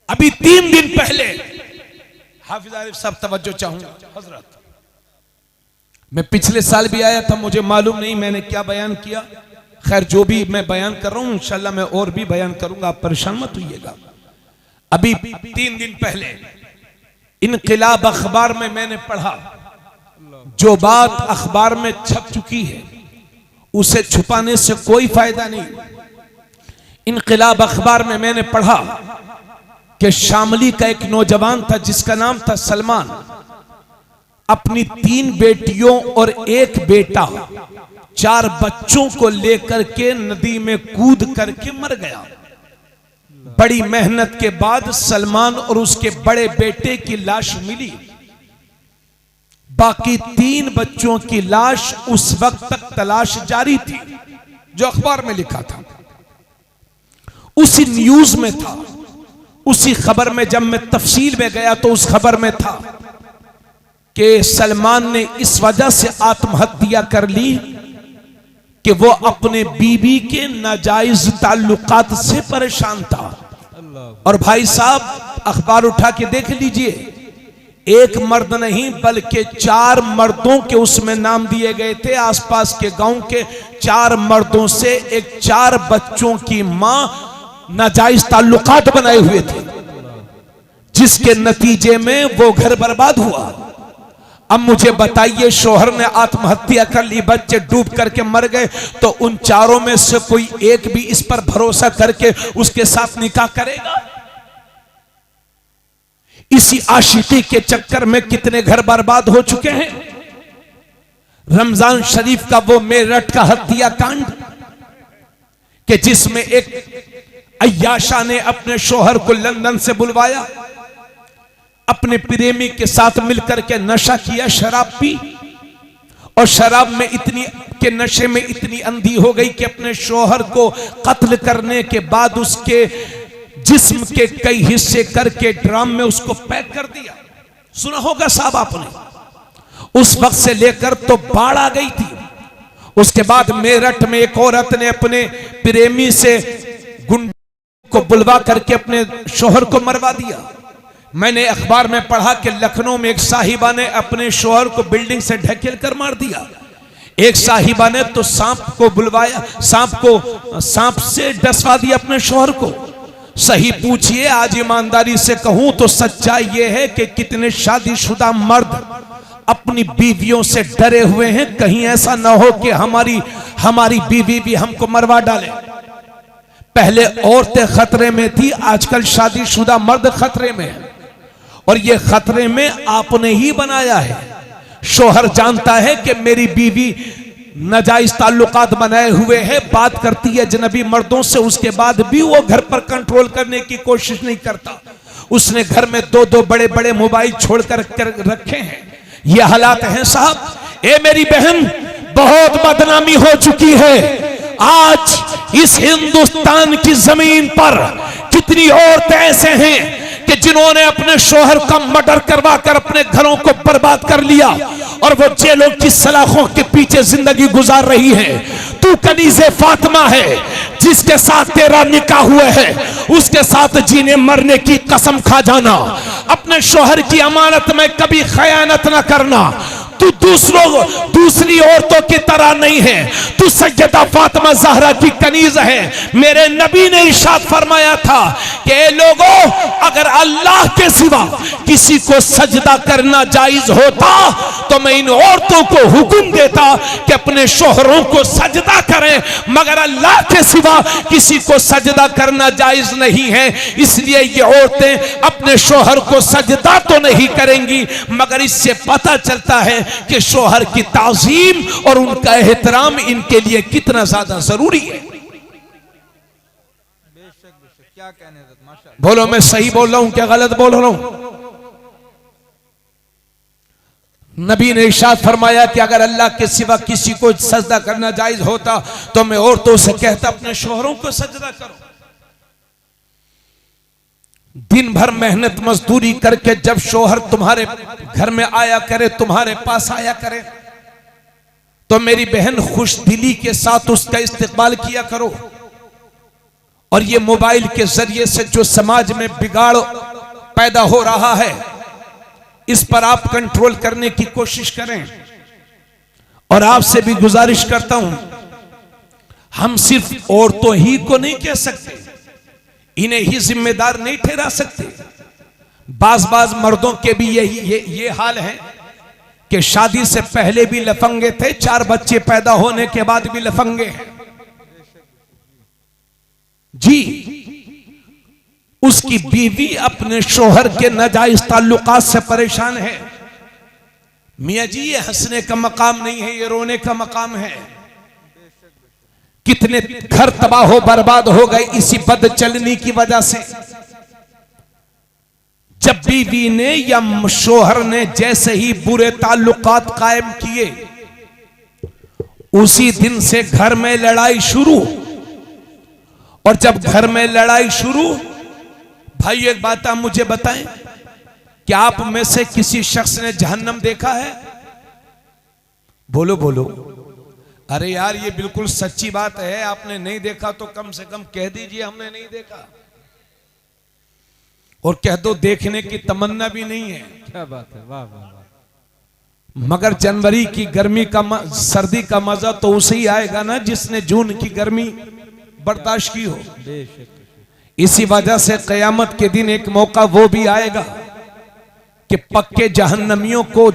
अभी 3 दिन पहले, हाफिज आरिफ साहब तवज्जो चाहूंगा हजरत, मैं पिछले साल भी आया था, मुझे मालूम नहीं मैंने क्या बयान किया। खैर जो भी मैं बयान कर रहा हूं इंशाल्लाह मैं और भी बयान करूंगा, आप परेशान मत होइएगा। अभी 3 दिन पहले इनकिलाब अखबार में मैंने पढ़ा, जो बात अखबार में छप चुकी है उसे छुपाने से कोई फायदा नहीं। इनकलाब अखबार में मैंने पढ़ा कि शामली का एक नौजवान था जिसका नाम था सलमान, अपनी 3 बेटियों और 1 बेटा, 4 बच्चों को लेकर के नदी में कूद करके मर गया। बड़ी मेहनत के बाद सलमान और उसके बड़े बेटे की लाश मिली। बाकी 3 बच्चों की लाश उस वक्त तक तलाश जारी थी, जो अखबार में लिखा था, उसी न्यूज में था, उसी खबर में। जब मैं तफसील में गया तो उस खबर में था कि सलमान ने इस वजह से आत्महत्या कर ली कि वो अपने बीवी के नाजायज ताल्लुकात से परेशान था। और भाई साहब अखबार उठा के देख लीजिए, एक मर्द नहीं बल्कि 4 मर्दों के उसमें नाम दिए गए थे। आसपास के गांव के 4 मर्दों से एक 4 बच्चों की मां नाजायज ताल्लुकात बनाए हुए थे, जिसके नतीजे में वो घर बर्बाद हुआ। अब मुझे बताइए, शोहर ने आत्महत्या कर ली, बच्चे डूब करके मर गए, तो उन 4 में से कोई एक भी इस पर भरोसा करके उसके साथ निकाह करेगा? इसी आशिकी के चक्कर में कितने घर बर्बाद हो चुके हैं। रमजान शरीफ का वो मेरठ का हत्याकांड कि जिसमें एक अय्याशा ने अपने शोहर को लंदन से बुलवाया, अपने प्रेमी के साथ मिलकर के नशा किया, शराब पी, और शराब में इतनी के नशे में इतनी अंधी हो गई कि अपने शोहर को कत्ल करने के बाद उसके जिस्म के कई हिस्से करके ड्रम में उसको पैक कर दिया। सुना होगा साहब आपने। उस वक्त से लेकर तो बाढ़ आ गई थी। उसके बाद मेरठ में एक औरत ने अपने प्रेमी से गुंडे को बुलवा करके अपने शोहर को मरवा दिया। मैंने अखबार में पढ़ा कि लखनऊ में एक साहिबा ने अपने शोहर को बिल्डिंग से ढकेल कर मार दिया। एक साहिबा ने तो सांप को बुलवाया, सांप से डसवा दिया अपने शोहर को। सही पूछिए, आज ईमानदारी से कहूं तो सच्चाई यह है कि कितने शादीशुदा मर्द अपनी बीवियों से डरे हुए हैं, कहीं ऐसा ना हो कि हमारी बीवी भी हमको मरवा डाले। पहले औरतें खतरे में थी, आजकल शादीशुदा मर्द खतरे में है, और ये खतरे में आपने ही बनाया है। शोहर जानता है कि मेरी बीवी नाजायज ताल्लुकात बनाए हुए है, बात करती है अजनबी मर्दों से, उसके बाद भी वो घर पर कंट्रोल करने की कोशिश नहीं करता। उसने घर में 2-2 बड़े-बड़े मोबाइल छोड़कर रखे हैं। ये हालात हैं साहब। ए मेरी बहन, बहुत बदनामी हो चुकी है। आज इस हिंदुस्तान की जमीन पर कितनी औरतें ऐसे हैं कि जिन्होंने अपने शोहर का मर्डर करवा कर अपने घरों को बर्बाद कर लिया, और वो जेलों की सलाखों के पीछे जिंदगी गुजार रही है। तू कनीज़े फातिमा है, जिसके साथ तेरा निकाह हुआ है, उसके साथ जीने मरने की कसम खा जाना। अपने शोहर की अमानत में कभी खयानत न करना। तू दूसरी औरतों की तरह नहीं है, तू सैयदा फातिमा ज़हरा की कनीज है। मेरे नबी ने इरशाद फरमाया था कि ए लोगों, अगर अल्लाह के सिवा किसी को सजदा करना जायज होता तो मैं इन औरतों को हुक्म देता कि अपने शोहरों को सजदा करें, मगर अल्लाह के सिवा किसी को सजदा करना जायज नहीं है। इसलिए ये औरतें अपने शोहर को सजदा तो नहीं करेंगी, मगर इससे पता चलता है कि शोहर की ताज़ीम और उनका एहतराम इनके लिए कितना ज्यादा जरूरी है। क्या कहने माशाअल्लाह। बोलो, मैं सही बोल रहा हूं क्या गलत बोल रहा हूं? नबी ने इरशाद फरमाया कि अगर अल्लाह के सिवा किसी को सजदा करना जायज होता तो मैं औरतों से कहता अपने शोहरों को सजदा करो। दिन भर मेहनत मजदूरी करके जब शोहर तुम्हारे घर में आया करे, तुम्हारे पास आया करे, तो मेरी बहन खुश दिली के साथ उसका इस्तेमाल किया करो। और ये मोबाइल के जरिए से जो समाज में बिगाड़ पैदा हो रहा है, इस पर आप कंट्रोल करने की कोशिश करें। और आपसे भी गुजारिश करता हूं, हम सिर्फ औरतों ही को नहीं कह सकते, इन्हें ही जिम्मेदार नहीं ठहरा सकते। बाज मर्दों के भी ये हाल है कि शादी से पहले भी लफंगे थे, 4 बच्चे पैदा होने के बाद भी लफंगे हैं। जी, उसकी बीवी अपने शोहर के नाजायज ताल्लुकात से परेशान है। मियां जी, ये हंसने का मकाम नहीं है, ये रोने का मकाम है। कितने घर तबाह हो बर्बाद हो गए इसी बदचलनी की वजह से। जब बीवी ने या शोहर ने जैसे ही बुरे ताल्लुकात कायम किए, उसी दिन से घर में लड़ाई शुरू। और जब घर में लड़ाई शुरू, भाई एक बात आप मुझे बताएं, क्या आप में से किसी शख्स ने जहन्नम देखा है? बोलो बोलो। अरे यार, ये बिल्कुल सच्ची बात है। आपने नहीं देखा तो कम से कम कह दीजिए हमने नहीं देखा, और कह दो देखने की तमन्ना भी नहीं है। क्या बात है, वाह वाह वाह। मगर जनवरी की गर्मी का सर्दी का मजा तो उसे ही आएगा ना जिसने जून की गर्मी बर्दाश्त की हो। इसी वजह से कयामत के दिन एक मौका वो भी आएगा कि पक्के जहन्नमियों को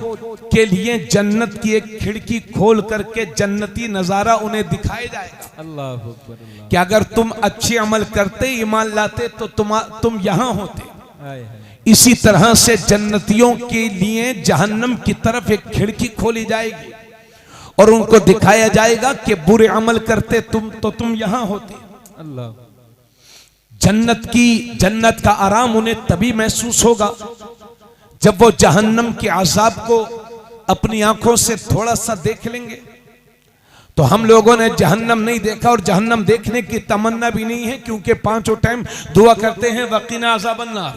के लिए जन्नत की एक खिड़की खोल करके जन्नती नजारा उन्हें दिखाया जाएगा। अल्लाह अकबर, अल्लाह। कि अगर तुम अच्छे अमल करते, ईमान लाते, तो तुम यहां होते। हाय हाय। इसी तरह से जन्नतियों के लिए जहन्नम की तरफ एक खिड़की खोली जाएगी और उनको दिखाया जाएगा कि बुरे अमल करते तुम यहां होते। अल्लाह। जन्नत का आराम उन्हें तभी महसूस होगा जब वो जहन्नम के अजाब को अपनी आंखों से थोड़ा सा देख लेंगे। तो हम लोगों ने जहन्नम नहीं देखा और जहन्नम देखने की तमन्ना भी नहीं है, क्योंकि 5 टाइम दुआ करते हैं वकीना अज़ाबन नार।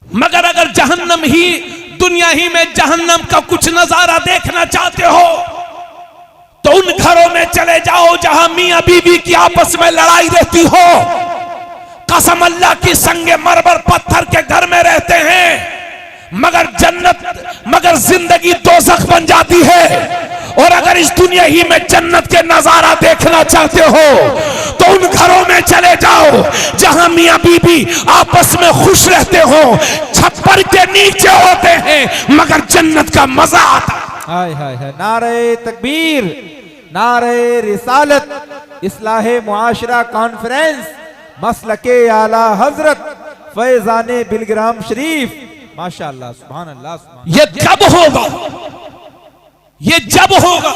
मगर अगर जहन्नम ही, दुनिया ही में जहन्नम का कुछ नजारा देखना चाहते हो तो उन घरों में चले जाओ जहां मियां बीवी की आपस में लड़ाई रहती हो। कसम अल्लाह की, संगे मरमर पत्थर के घर में रहते हैं, मगर जिंदगी दोज़ख बन जाती है। और अगर इस दुनिया ही में जन्नत के नजारा देखना चाहते हो तो उन घरों में चले जाओ जहां मियां बीबी आपस में खुश रहते हो, छप्पर के नीचे होते हैं, मगर जन्नत का मजा आता। हाय हाय हाय। नारे तकबीर, नारे रिसालत, इस्लाहे मुआशरा कॉन्फ्रेंस, मसलके आला हजरत फैजाने बिलग्राम शरीफ। माशाअल्लाह, सुभान अल्लाह, सुभान। ये कब होगा? ये जब होगा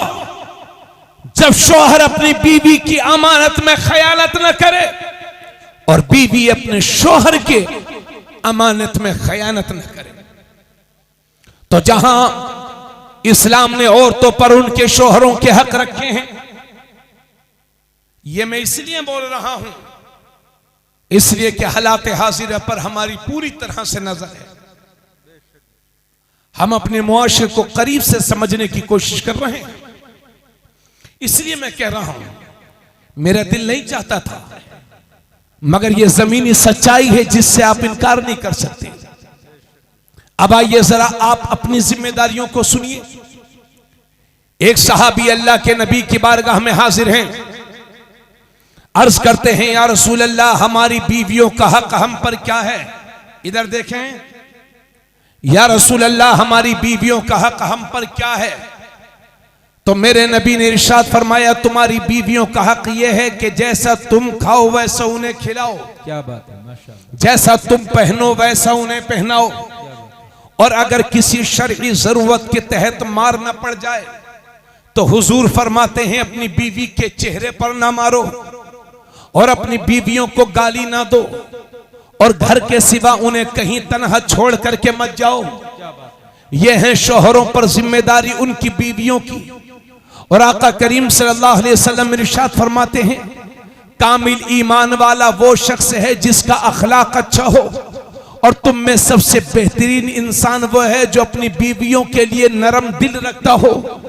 जब शौहर अपनी बीवी की अमानत में खयानत न करे और बीवी अपने शौहर के अमानत में खयानत न करे। तो जहां इस्लाम ने औरतों पर उनके शौहरों के हक रखे हैं, यह मैं इसलिए बोल रहा हूं इसलिए कि हालात हाजिर पर हमारी पूरी तरह से नजर है। हम अपने मुआशरे को करीब से समझने की कोशिश कर रहे हैं। इसलिए मैं कह रहा हूं, मेरा दिल नहीं चाहता था, मगर यह जमीनी सच्चाई है जिससे आप इनकार नहीं कर सकते। अब आइए जरा आप अपनी जिम्मेदारियों को सुनिए। एक सहाबी अल्लाह के नबी की बारगाह में हाजिर हैं, अर्ज करते हैं, या रसूल अल्लाह, हमारी बीवियों का हक हम पर क्या है? इधर देखें। या रसूल अल्लाह, हमारी बीवियों का हक हम पर क्या है? तो मेरे नबी ने इरशाद फरमाया, तुम्हारी बीवियों का हक यह है कि जैसा तुम खाओ वैसा उन्हें खिलाओ। क्या बात है, माशाअल्लाह। जैसा तुम पहनो वैसा उन्हें पहनाओ, और अगर किसी शरई जरूरत के तहत मार न पड़ जाए तो हुजूर फरमाते हैं, अपनी बीवी के चेहरे पर ना मारो और अपनी बीवियों को गाली ना दो, और घर के सिवा उन्हें कहीं तनहा छोड़ करके मत जाओ। यह है शौहरों पर जिम्मेदारी उनकी बीवियों की। और आका करीम सल्लल्लाहु अलैहि वसल्लम इरशाद फरमाते हैं, कामिल ईमान वाला वो शख्स है जिसका अखलाक अच्छा हो, और तुम में सबसे बेहतरीन इंसान वो है जो अपनी बीवियों के लिए नरम दिल रखता हो।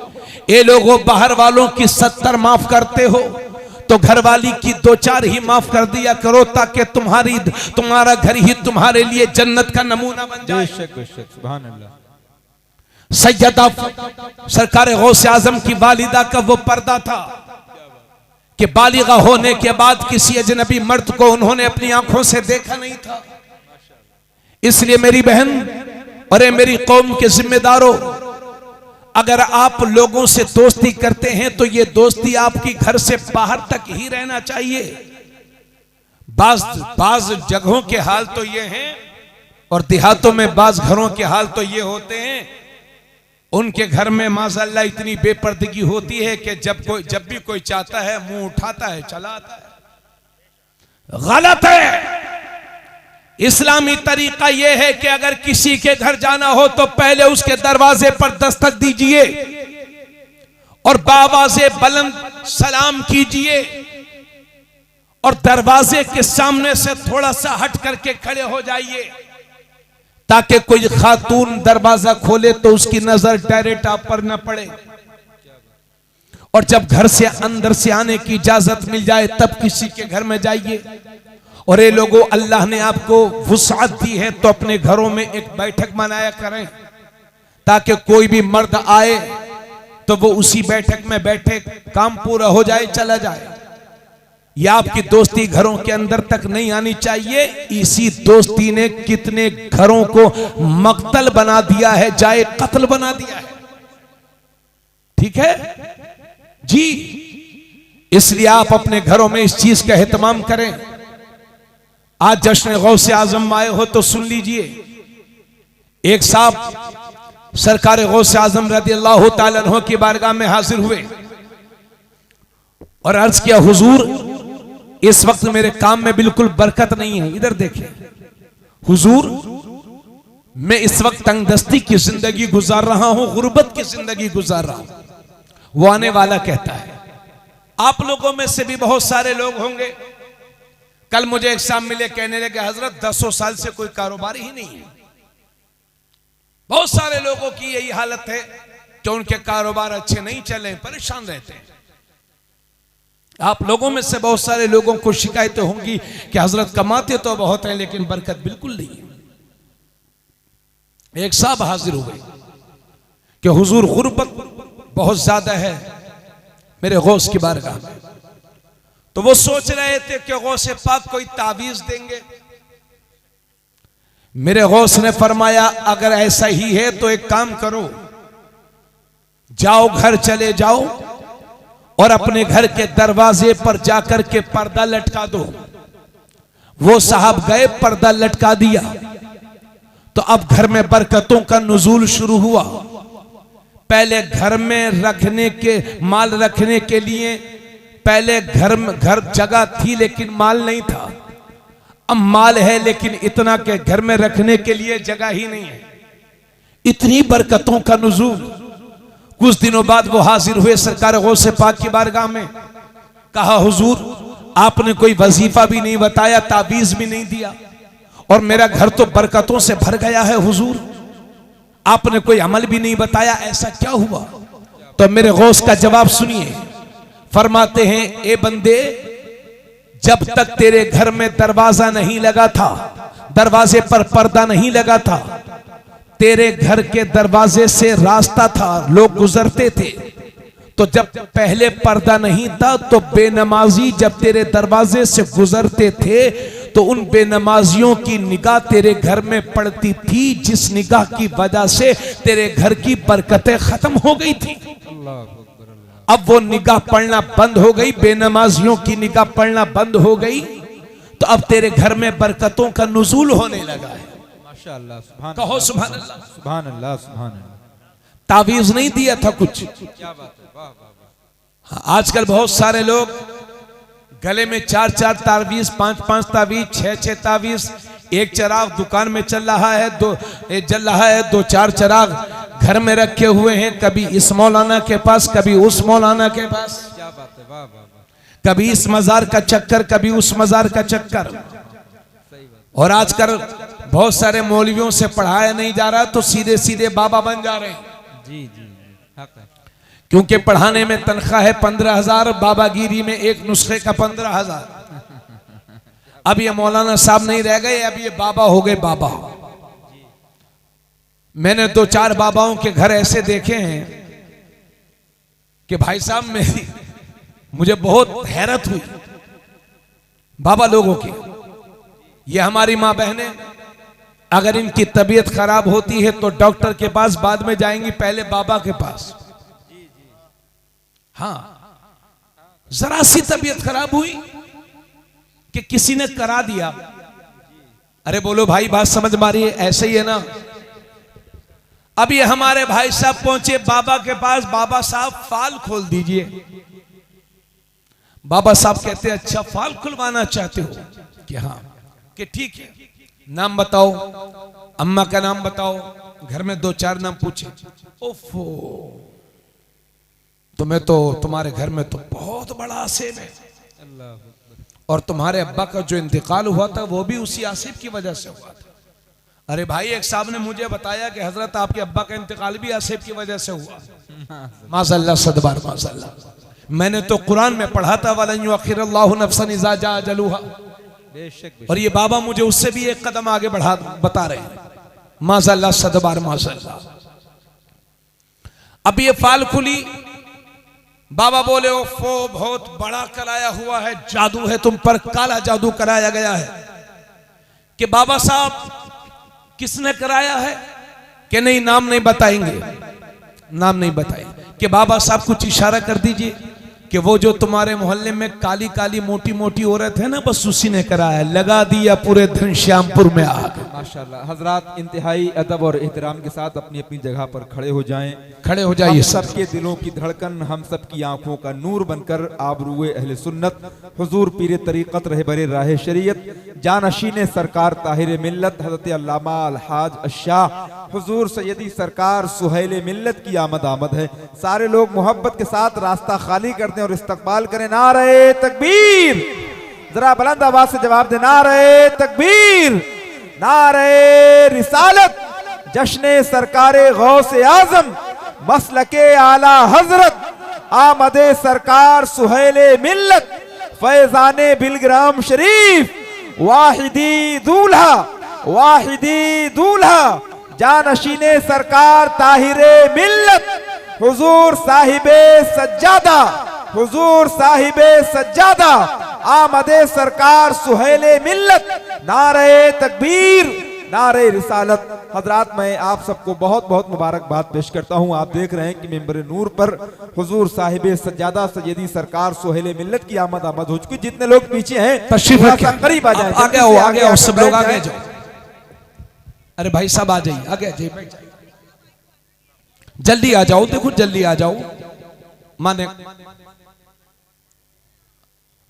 ये लोगों, बाहर वालों की 70 माफ करते हो तो घरवाली की 2-4 ही माफ कर दिया करो, ताकि तुम्हारा घर ही तुम्हारे लिए जन्नत का नमूना बन जाए। सुभान अल्लाह। सैयदा सरकार गौसे आजम की वालिदा का वो पर्दा था कि बालिगा होने के बाद किसी अजनबी मर्द को उन्होंने अपनी आंखों से देखा नहीं था। इसलिए मेरी बहन, अरे मेरी कौम के जिम्मेदारों, अगर आप लोगों से दोस्ती करते हैं तो ये दोस्ती आपकी घर से बाहर तक ही रहना चाहिए। बाज जगहों के हाल तो ये हैं और देहातों में बाज घरों के हाल तो ये होते हैं, उनके घर में माशाअल्लाह इतनी बेपर्दगी होती है कि जब भी कोई चाहता है मुंह उठाता है, चला आता है। गलत है। इस्लामी तरीका यह है कि अगर किसी के घर जाना हो तो पहले उसके दरवाजे पर दस्तक दीजिए और बावाज़े बुलंद सलाम कीजिए और दरवाजे के सामने से थोड़ा सा हट करके खड़े हो जाइए ताकि कोई खातून दरवाजा खोले तो उसकी नजर डायरेक्ट आप पर न पड़े। और जब घर से अंदर से आने की इजाजत मिल जाए तब किसी के घर में जाइए। और ये लोगों, अल्लाह ने आपको वुसअत दी है तो अपने घरों में एक बैठक बनाया करें ताकि कोई भी मर्द आए तो वो उसी बैठक में बैठे, काम पूरा हो जाए, चला जाए। या आपकी दोस्ती घरों के अंदर तक नहीं आनी चाहिए। इसी दोस्ती ने कितने घरों को मक्तल बना दिया है, जाए कत्ल बना दिया है। ठीक है जी, इसलिए आप अपने घरों में इस चीज का एहतमाम करें। आज जश्न गौसे आजम आए हो तो सुन लीजिए। एक साहब सरकार गौसे आजम रज़ियल्लाहु ताला अन्हु की बारगाह में हाजिर हुए और अर्ज किया, हुजूर इस वक्त मेरे काम में बिल्कुल बरकत नहीं है, इधर देखें हुजूर, मैं इस वक्त तंगदस्ती की जिंदगी गुजार रहा हूं, गुर्बत की जिंदगी गुजार रहा हूं। वो आने वाला कहता है, आप लोगों में से भी बहुत सारे लोग होंगे। कल मुझे एक साहब मिले, कहने लगे हजरत 10 साल से कोई कारोबार ही नहीं है। बहुत सारे लोगों की यही हालत है कि उनके कारोबार अच्छे नहीं चले, परेशान रहते हैं। आप लोगों में से बहुत सारे लोगों को शिकायतें होंगी कि हजरत कमाते तो बहुत हैं लेकिन बरकत बिल्कुल नहीं है। एक साहब हाजिर हुए कि हुजूर गुर्बत बहुत ज्यादा है मेरे गौस की बारगाह में। तो वो सोच रहे थे कि गौसे पाक कोई तावीज देंगे। मेरे गौस ने फरमाया, अगर ऐसा ही है तो एक काम करो, जाओ घर चले जाओ और अपने घर के दरवाजे पर जाकर के पर्दा लटका दो। वो साहब गए, पर्दा लटका दिया तो अब घर में बरकतों का नुज़ूल शुरू हुआ। पहले घर में रखने के, माल रखने के लिए पहले घर जगह थी लेकिन माल नहीं था। अब माल है लेकिन इतना के घर में रखने के लिए जगह ही नहीं है। इतनी बरकतों का नुज़ूल। कुछ दिनों बाद वो हाजिर हुए सरकार गौसे पाक की बारगाह में। कहा, हुजूर आपने कोई वजीफा भी नहीं बताया, ताबीज भी नहीं दिया और मेरा घर तो बरकतों से भर गया है। हुजूर आपने कोई अमल भी नहीं बताया, ऐसा क्या हुआ? तो मेरे गौस का जवाब सुनिए। फरमाते हैं, ए बंदे, जब तक तेरे घर में दरवाजा नहीं लगा था, दरवाजे पर पर्दा नहीं लगा था, तेरे घर के दरवाजे से रास्ता था, लोग गुजरते थे। तो जब पहले पर्दा नहीं था तो बेनमाजी जब तेरे दरवाजे से गुजरते थे तो उन बेनमाजियों की निगाह तेरे घर में पड़ती थी, जिस निगाह की वजह से तेरे घर की बरकतें खत्म हो गई थी। अब वो निगाह पड़ना बंद हो गई, बेनमाजियों की निगाह पड़ना बंद हो गई, तो अब तेरे घर में बरकतों का नुज़ूल होने लगा है। माशाअल्लाह, सुभान कहो अल्लाह, सुभान अल्लाह। सुभान अल्लाह, सुभान अल्लाह। तावीज नहीं दिया था कुछ। क्या बात है, वाह वाह वाह। आजकल बहुत सारे लोग गले में 4-4 तावीज, 5-5 तावीज, 6-6 तावीज, एक चिराग दुकान में चल रहा है, जल रहा है, 2-4 चिराग घर में रखे हुए हैं, कभी इस मौलाना के पास, कभी उस मौलाना के पास। क्या बात है, वाह वाह वाह। कभी इस मजार का चक्कर, कभी उस मजार का चक्कर। और आजकल बहुत सारे मौलवियों से पढ़ाया नहीं जा रहा तो सीधे सीधे बाबा बन जा रहे हैं। जी जी जी, हक है। क्योंकि पढ़ाने में तनख्वाह है 15,000, बाबागिरी में एक नुस्खे का 15,000। अब ये मौलाना साहब नहीं रह गए, अब ये बाबा हो गए बाबा। मैंने 2-4 बाबाओं के घर ऐसे देखे हैं कि भाई साहब मुझे बहुत हैरत हुई बाबा लोगों की। ये हमारी माँ बहनें अगर इनकी तबीयत खराब होती है तो डॉक्टर के पास बाद में जाएंगी, पहले बाबा के पास। हाँ, जरा सी तबीयत खराब हुई कि किसी ने करा दिया, अरे बोलो भाई, बात समझ मारिए, ऐसे ही है ना। अब ये हमारे भाई साहब पहुंचे बाबा के पास, बाबा साहब फाल खोल दीजिए। बाबा साहब कहते हैं अच्छा फाल खुलवाना चाहते हो कि हाँ, कि ठीक है, नाम बताओ, अम्मा का नाम बताओ, घर में 2-4 नाम पूछे। ओफो, तुम्हें तो तुम्हारे घर में तो बहुत बड़ा आसेब है, और तुम्हारे अब्बा का जो इंतकाल हुआ था वो भी उसी आसेब की वजह से हुआ था। अरे भाई, एक साहब ने मुझे बताया कि हजरत आपके अब्बा का इंतकाल भी आसेब की वजह से हुआ। माज़अल्लाह, सदबार माज़अल्लाह। मैंने तो कुरान में पढ़ा था, वलन युअख्खिरुल्लाहु नफ्सन इज़ा जाअ अजलुहा, और ये बाबा मुझे उससे भी एक कदम आगे बढ़ा बता रहे हैं। माज़अल्लाह, सदबार माज़अल्लाह। अब ये फाल खुली, बाबा बोले ओफो, बहुत बड़ा कराया हुआ है, जादू है तुम पर, काला जादू कराया गया है। कि बाबा साहब किसने कराया है? कि नहीं, नाम नहीं बताएंगे, नाम नहीं बताएंगे। कि बाबा साहब कुछ इशारा कर दीजिए कि वो जो तुम्हारे मोहल्ले में काली काली मोटी मोटी औरत है ना, बस उसी ने कराया। लगा दिया पूरे घनश्यामपुर में आग। माशाल्लाह। हजरात इंतहाई अदब और एहतराम के साथ अपनी अपनी जगह पर खड़े हो जाएं। खड़े हो जाइए। सबके दिलों की धड़कन, हम सब की आंखों का नूर बनकर आबरूए अहले सुन्नत, हुजूर पीर तरीक़त रहबरे राह शरीयत, जानशीने सरकार ताहिर मिल्लत हज़रत अल्लामा अलहाज अशाह हुजूर सैयदी सरकार सुहैल मिल्लत की आमद आमद है। सारे लोग मोहब्बत के साथ रास्ता खाली कर दें और इस्तकबाल करें। नारे तकबीर, जरा बुलंद आवाज से जवाब दे, नारे तकबीर, नारे रिसालत, जश्ने सरकारे गौसे आजम, मसलके आला हजरत, आमदे सरकार सुहैले मिल्लत, फैजाने बिलग्राम शरीफ, वाहिदी दूल्हा, वाहिदी दूल्हा, जानशीने सरकार ताहिरे मिल्लत, हुजूर साहिबे सज्जादा, हुजूर साहिबे सज्जादा, आमदे सरकार सुहैले मिल्लत, नारे तकबीर, नारे रिसालत। हजरात, मैं आप सबको बहुत बहुत मुबारकबाद पेश करता हूँ। आप देख रहे हैं कि मिंबर नूर पर हुजूर साहिबे सज्जादा सैयदी सरकार सुहैल मिल्लत की आमद आमद हो चुकी। जितने लोग पीछे हैं तशरीफ रखें, करीब आ जाए, आगे आओ, आगे आओ, सब लोग आगे जाओ। अरे भाई साहब आ जाइए, आगे आ जाइए, जल्दी आ जाओ, देखो जल्दी आ जाओ, माने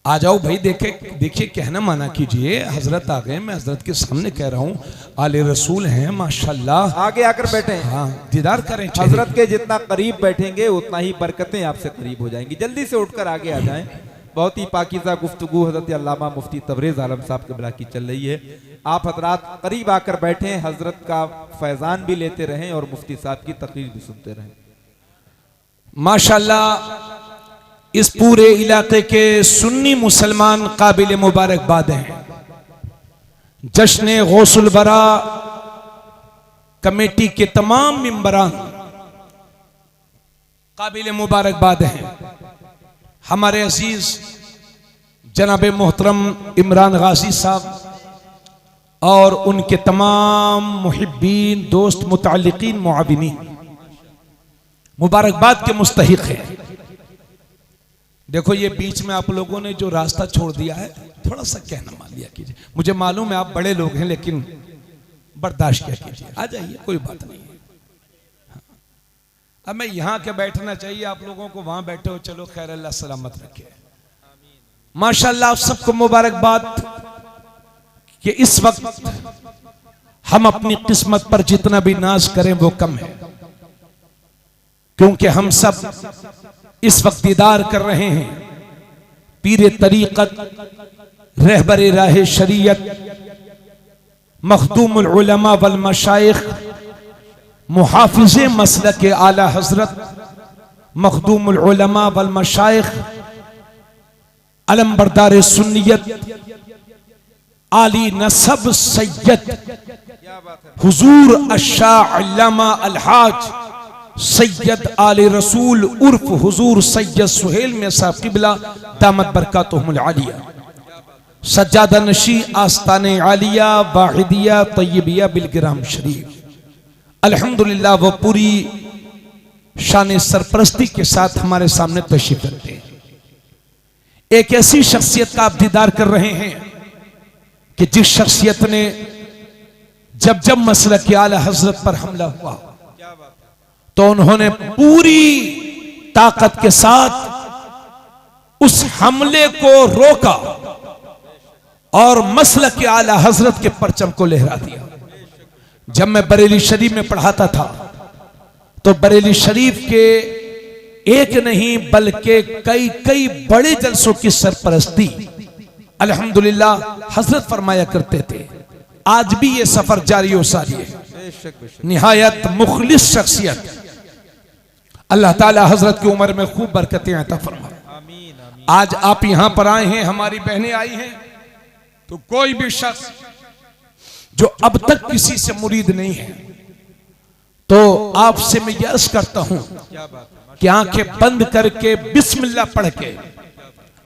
आ जाओ भाई। देखिए कहना माना कीजिए, हजरत आ गए, मैं हजरत के सामने कह रहा हूँ, आले रसूल हैं माशाल्लाह। आगे आकर बैठे, हाँ, दीदार करें हजरत के। जितना करीब बैठेंगे उतना ही बरकतें आपसे करीब हो जाएंगी। जल्दी से उठकर आगे आ जाएं। बहुत ही पाकीज़ा गुफ्तगू हजरत अल्लामा मुफ्ती तबरेज़ आलम साहब क़िबला की चल रही है। आप हजरात करीब आकर बैठें, हजरत का फैज़ान भी लेते रहें और मुफ्ती साहब की तकरीर भी सुनते रहें। माशाल्लाह, इस पूरे इलाके के सुन्नी मुसलमान काबिल मुबारकबाद हैं। जश्न गौसुल बरा कमेटी के तमाम मेंबरान काबिल मुबारकबाद हैं। हमारे अजीज जनाब मोहतरम इमरान गाजी साहब और उनके तमाम मुहिब्बीन, दोस्त, मुताल्लिकीन, मुआविनीन मुबारकबाद के मुस्तहिक हैं। देखो, ये बीच में आप लोगों ने जो रास्ता छोड़ दिया है, थोड़ा सा कहना मान लिया कीजिए। मुझे मालूम है आप बड़े लोग हैं, लेकिन बर्दाश्त क्या कीजिए, आ जाइए, कोई बात नहीं है। अब मैं यहाँ के बैठना चाहिए आप लोगों को, वहां बैठे हो, चलो खैर, अल्लाह सलामत रखे। माशाल्लाह, आप सबको मुबारकबाद कि इस वक्त हम अपनी किस्मत पर जितना भी नाज करें वो कम है, क्योंकि हम सब इस वक्त दीदार कर रहे हैं पीर तरीक़त, रहबरे राह शरीयत, मखदूमुल उलमा वल मशाइख, मुहाफिज़े मसलक आला हजरत, मखदूमुल उलमा वल मशाइख, अलमबरदार सुन्नियत, आली नसब सैयद हुजूर अशाह अल्लामा अलहाज सैयद आले रसूल उर्फ हुजूर सैयद सुहेल में साहब क़िबला दामत बरकातुहुमुल आलिया सज्जादा नशी आस्ताने आलिया वाहिदिया तय्यबिया बिलगिराम शरीफ, अल्हम्दुलिल्लाह वो पूरी शान सरपरस्ती के साथ हमारे सामने तशरीफ रखते हैं। एक ऐसी शख्सियत का आप दीदार कर रहे हैं कि जिस शख्सियत ने जब जब मसला के आला हजरत पर हमला हुआ तो उन्होंने पूरी ताकत के साथ उस हमले को रोका और मसला के आला हजरत के परचम को लहरा दिया। जब मैं बरेली शरीफ में पढ़ाता था तो बरेली शरीफ के एक नहीं बल्कि कई कई बड़े जलसों की सरपरस्ती अल्हम्दुलिल्लाह हजरत फरमाया करते थे। आज भी ये सफर जारी हो सारी है। निहायत मुखलिस शख्सियत, अल्लाह ताला हजरत की उम्र में खूब बरकतें अता फरमाए। आज आप यहां पर आए हैं, हमारी बहनें आई हैं, तो कोई भी शख्स जो अब तक किसी से मुरीद नहीं है तो आपसे मैं ये अर्ज करता हूं कि आंखें बंद करके बिस्मिल्लाह पढ़ के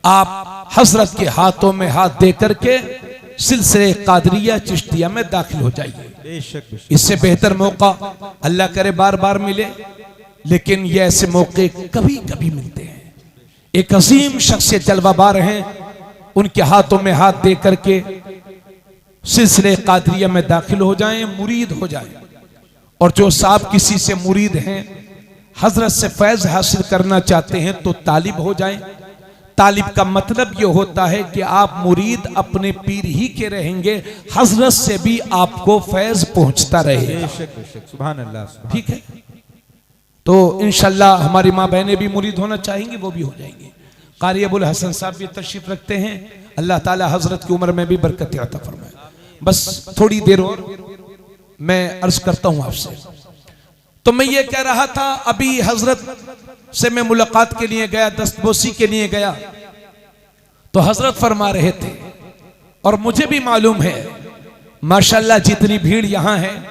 आप हजरत के हाथों में हाथ दे करके सिलसिले कादरिया चिश्तिया में दाखिल हो जाइए। इससे बेहतर मौका अल्लाह करे बार बार मिले, लेकिन ये ऐसे मौके कभी कभी मिलते हैं। एक अजीम शख्सियत जलवाबार हैं, उनके हाथों में हाथ दे करके सिलसिले कादरिया में दाखिल हो जाएं, मुरीद हो जाएं। और जो साहब किसी से मुरीद हैं, हजरत से फैज हासिल करना चाहते हैं तो तालिब हो जाएं। तालिब का मतलब यह होता है कि आप मुरीद अपने पीर ही के रहेंगे, हजरत से भी आपको फैज पहुंचता रहेगा। सुभान अल्लाह। ठीक है, तो इंशाल्लाह हमारी माँ बहनें भी मुरीद होना चाहेंगी, वो भी हो जाएंगे। कारी अबुल हसन साहब भी तशरीफ रखते हैं, अल्लाह ताला हजरत की उम्र में भी बरकत अता फरमाए। बस थोड़ी देर और मैं अर्ज करता हूं आपसे। तो मैं ये कह रहा था, अभी हजरत से मैं मुलाकात के लिए गया, दस्तबोसी के लिए गया, तो हजरत फरमा रहे थे और मुझे भी मालूम है माशाल्लाह जितनी भीड़ यहां है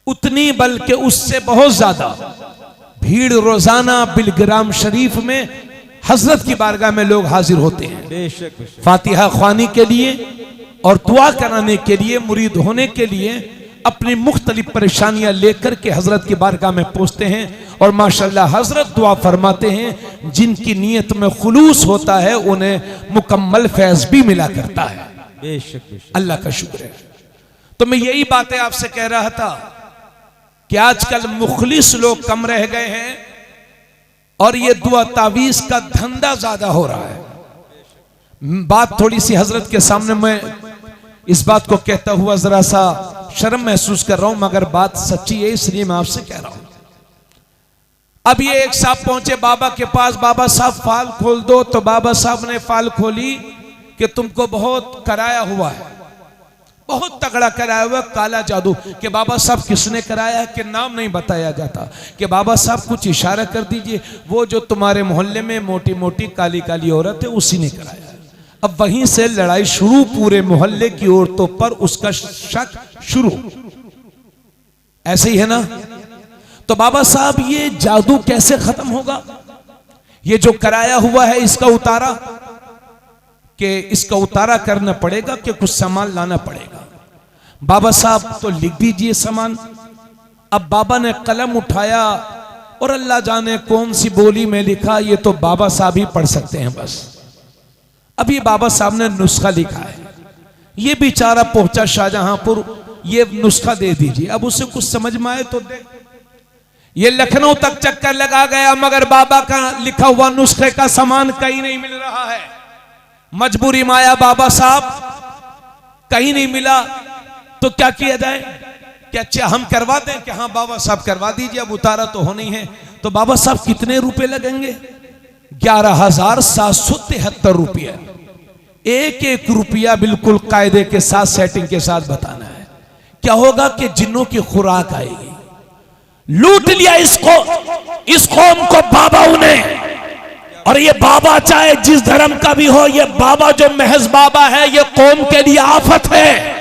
उतनी बल्कि उससे बहुत ज्यादा भीड़ रोजाना बिलग्राम शरीफ में हजरत की बारगाह में लोग हाजिर होते हैं फातिहा ख्वानी के लिए और दुआ कराने के लिए, मुरीद होने के लिए, अपनी मुख्तलिफ परेशानियां लेकर के हजरत की बारगाह में पहुंचते हैं। और माशाल्लाह हजरत दुआ फरमाते हैं, जिनकी नीयत में खुलूस होता है उन्हें मुकम्मल फैज भी मिला करता है। बेशक अल्लाह का शुक्र है। तो मैं यही बातें आपसे कह रहा था कि आजकल मुखलिस लोग कम रह गए हैं और ये दुआ तावीज का धंधा ज्यादा हो रहा है। बात थोड़ी सी हजरत के सामने मैं इस बात को कहता हुआ जरा सा शर्म महसूस कर रहा हूं, मगर बात सच्ची है इसलिए मैं आपसे कह रहा हूं। अब ये एक साहब पहुंचे बाबा के पास, बाबा साहब फाल खोल दो, तो बाबा साहब ने फाल खोली कि तुमको बहुत कराया हुआ है, बहुत तगड़ा कराया हुआ काला जादू। कि बाबा साहब किसने कराया है कि नाम नहीं बताया जाता, कि बाबा साहब कुछ इशारा कर दीजिए, वो जो तुम्हारे मोहल्ले में मोटी मोटी काली काली औरत है उसी ने कराया। अब वहीं से लड़ाई शुरू, पूरे मोहल्ले की औरतों पर उसका शक शुरू। ऐसे ही है ना? तो बाबा साहब ये जादू कैसे खत्म होगा? ये जो कराया हुआ है इसका उतारा, कि इसका उतारा करना पड़ेगा कि कुछ सामान लाना पड़ेगा। बाबा साहब तो लिख दीजिए सामान। अब बाबा ने कलम उठाया और अल्लाह जाने कौन सी बोली में लिखा, ये तो बाबा साहब ही पढ़ सकते हैं बस। अब ये बाबा साहब ने नुस्खा लिखा है, ये बेचारा पहुंचा शाहजहांपुर, ये नुस्खा दे दीजिए। अब उसे कुछ समझ में आए तो दे। ये लखनऊ तक चक्कर लगा गया मगर बाबा का लिखा हुआ नुस्खे का सामान कहीं नहीं मिल रहा है। मजबूरी में आया बाबा साहब, कहीं नहीं मिला तो क्या किया जाए? कि अच्छा हम करवा दें? कि हाँ बाबा साहब करवा दीजिए, अब उतारा तो होनी है। तो बाबा साहब कितने रुपए लगेंगे? 11,773 रुपया। एक एक रुपया बिल्कुल कायदे के साथ, सेटिंग के साथ बताना है। क्या होगा कि जिन्नों की खुराक आएगी। लूट लिया इसको, इस कौम को बाबा उन्हें। और ये बाबा चाहे जिस धर्म का भी हो, ये बाबा जो महज बाबा है, ये कौम के लिए आफत है।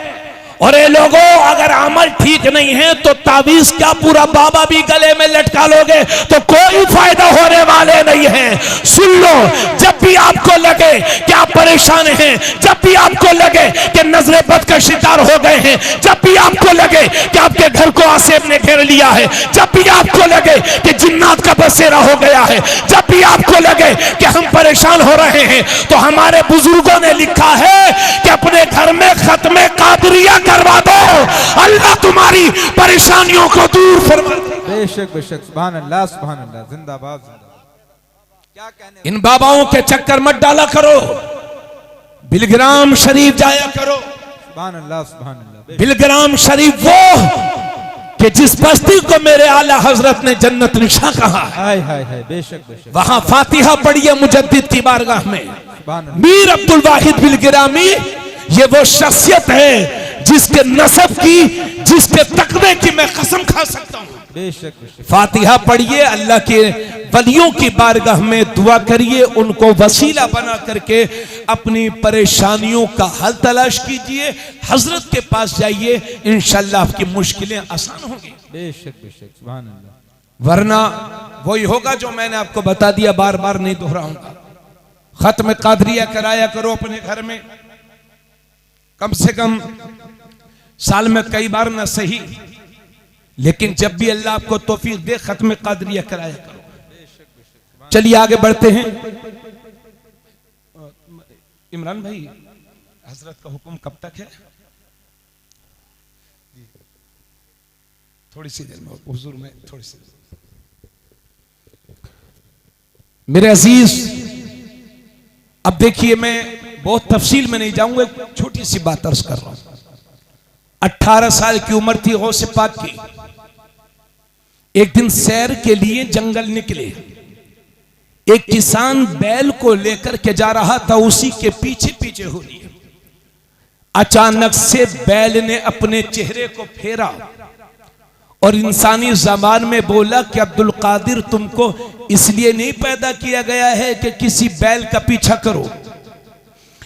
और ये लोगों अगर अमल ठीक नहीं है तो तावीज क्या पूरा बाबा भी गले में लटका लोगे तो कोई फायदा होने वाले नहीं है। सुन लो, जब भी आपको लगे कि आप परेशान हैं, जब भी आपको लगे कि नजरे बद का शिकार हो गए हैं, जब भी आपको लगे कि आपके घर को आसेब ने घेर लिया है, जब भी आपको लगे कि जिन्नात का बसेरा हो गया है, जब भी आपको लगे कि हम परेशान हो रहे हैं, तो हमारे बुजुर्गों ने लिखा है कि अपने घर में खत्मे कादरिया करवा दो, अल्लाह तुम्हारी परेशानियों को दूर फरमा दे। बेशक बेशक, सुभान अल्लाह सुभान अल्लाह, जिंदाबाद जिंदाबाद। क्या कहने, इन बाबाओं के चक्कर मत डाला करो, बिलग्राम शरीफ जाया करो। सुभान अल्लाह सुभान अल्लाह। बिलग्राम शरीफ वो कि जिस बस्ती को मेरे आला हजरत ने जन्नत निशा कहा है, हाय हाय हाय, बेशक बेशक। वहां फातिहा पढ़िए मुजद्दिद की बारगाह में। सुभान अल्लाह। मीर अब्दुल वाहिद बिलगिरामी ये वो शख्सियत है जिसके नसब की, जिसके तकवे की मैं कसम खा सकता हूं। बेशक बेशक। फातिहा पढ़िए, अल्लाह के वलियों की बारगाह में दुआ करिए, उनको वसीला बना करके अपनी परेशानियों का हल तलाश कीजिए, हजरत के पास जाइए, इंशाअल्लाह आपकी मुश्किलें आसान होंगी। बेशक बेशक, सुभान अल्लाह। वरना वही होगा जो मैंने आपको बता दिया, बार बार नहीं दोहराऊंगा। खत्म कादरिया कराया करो अपने घर में, कम से कम साल में कई बार ना सही, लेकिन जब भी अल्लाह आपको तौफीक दे खत्म कादरिया कराया करो। चलिए आगे बढ़ते हैं। इमरान भाई, हजरत का हुक्म कब तक है? थोड़ी सी देर में हुजूर में, थोड़ी सी मेरे अजीज। अब देखिए, मैं बहुत तफसील में नहीं जाऊंगा, एक छोटी सी बात अर्ज कर रहा हूं। 18 साल की उम्र थी गौसे पाक की। एक दिन सैर के लिए जंगल निकले, एक किसान बैल को लेकर के जा रहा था, उसी के पीछे पीछे हो लिए। अचानक से बैल ने अपने चेहरे को फेरा और इंसानी ज़बान में बोला कि अब्दुल कादिर, तुमको इसलिए नहीं पैदा किया गया है कि किसी बैल का पीछा करो,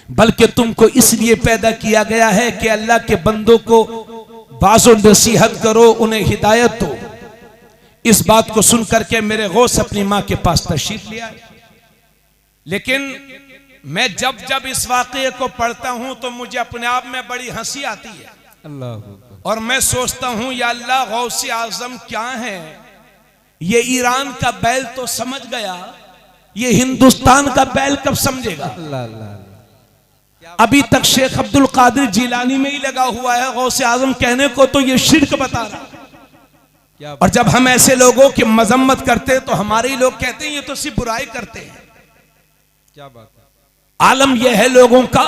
बल्कि तुमको इसलिए पैदा किया गया है कि अल्लाह के बंदों को बाज़ो नसीहत करो, उन्हें हिदायत दो। इस बात को सुनकर के मेरे गौस अपनी माँ के पास तशरीफ ले आए। लेकिन मैं जब जब इस वाक़े को पढ़ता हूं तो मुझे अपने आप में बड़ी हंसी आती है, अल्लाह। और मैं सोचता हूं या अल्लाह, गौसे आजम क्या है? ये ईरान का बैल तो समझ गया, ये हिंदुस्तान का बैल कब समझेगा? अल्लाह अल्लाह। अभी तक शेख अब्दुल कादिर जिलानी में ही लगा हुआ है, गौसे आजम कहने को तो ये शिर्क बता रहा है। और जब हम ऐसे लोगों की मजम्मत करते हैं तो हमारे ही लोग कहते हैं ये तो सिर्फ बुराई करते हैं। क्या बात है। आलम यह है लोगों का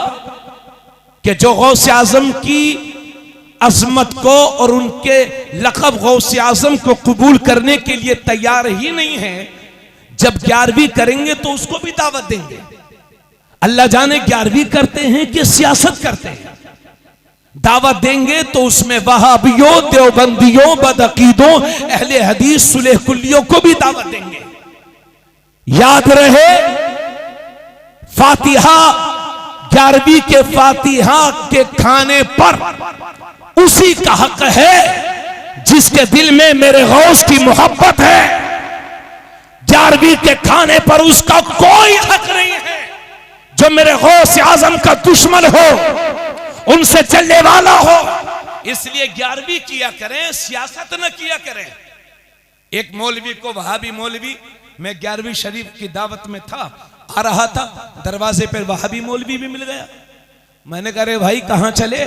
कि जो गौसे आजम की अजमत को और उनके लक़ब गौसे आजम को कबूल करने के लिए तैयार ही नहीं है, जब 11वीं करेंगे तो उसको भी दावत देंगे। अल्लाह जाने 11वीं करते हैं कि सियासत करते हैं। दावत देंगे तो उसमें वहाबियों, देवबंदियों, बदअकीदों, अहले हदीस, सुलेह कुल्लियों को भी दावत देंगे। याद रहे, फातिहा 11वीं के फातिहा के खाने पर उसी का हक है जिसके दिल में मेरे गौस की मोहब्बत है। 11वीं के खाने पर उसका कोई हक नहीं है जो मेरे गौस आजम का दुश्मन हो, उनसे चलने वाला हो। इसलिए 11वीं किया करें, सियासत न किया करें। एक मौलवी को, वहाबी मौलवी, मैं 11वीं शरीफ की दावत में था, आ रहा था, दरवाजे पर वहाबी मौलवी भी मिल गया। मैंने कहा, अरे भाई कहां चले?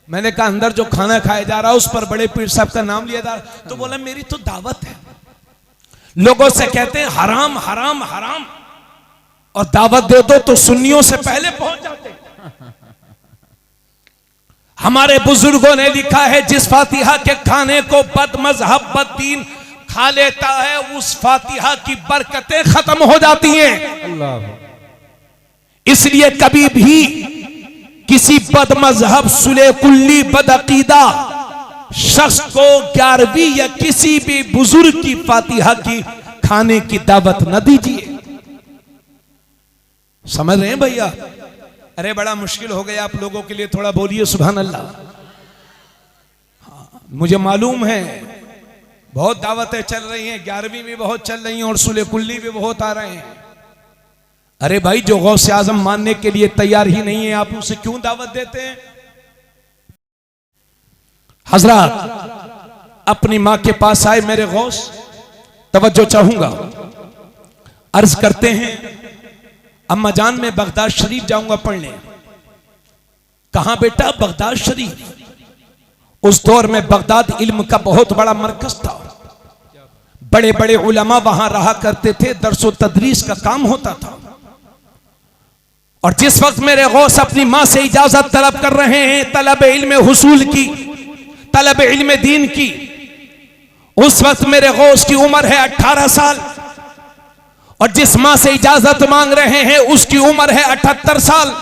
मैंने कहा, अंदर जो खाना खाया जा रहा है उस पर बड़े पीर साहब का नाम लिया जा रहा। तो बोला, मेरी तो दावत है। लोगों से कहते हैं हराम हराम हराम, और दावत दे दो तो सुन्नियों से पहले पहुंच जाते। हमारे बुजुर्गों ने लिखा है, जिस फातिहा के खाने को बदमज़हब बददीन खा लेता है, उस फातिहा की बरकतें खत्म हो जाती हैं। अल्लाह। इसलिए कभी भी किसी बदमज़हब, सुले कुल्ली, बदअकीदा शख्स को 11वीं या किसी भी बुजुर्ग की फातिहा की खाने की दावत न दीजिए। समझ रहे हैं भैया? अरे बड़ा मुश्किल हो गया आप लोगों के लिए, थोड़ा बोलिए सुभान अल्लाह। मुझे मालूम है बहुत दावतें चल रही हैं, 11वीं भी बहुत चल रही हैं और सुले कुल्ली भी बहुत आ रहे हैं। अरे भाई, जो गौसे आजम मानने के लिए तैयार ही नहीं है, आप उसे क्यों दावत देते हैं? हजरत अपनी मां के पास आए मेरे गौस, तवज्जो चाहूंगा। अर्ज करते हैं, अम्मा जान मैं बगदाद शरीफ जाऊंगा पढ़ने। कहां बेटा? बगदाद शरीफ। उस दौर में बगदाद इल्म का बहुत बड़ा मरकज था, बड़े बड़े उलमा वहां रहा करते थे, दरसो तदरीस का काम होता था। और जिस वक्त मेरे गौस अपनी मां से इजाजत तलब कर रहे हैं तलब इल्म हुसूल की, तलब इल्म दीन की, उस वक्त मेरे गौस की उम्र है 18 साल और जिस मां से इजाजत मांग रहे हैं उसकी उम्र है 78 साल।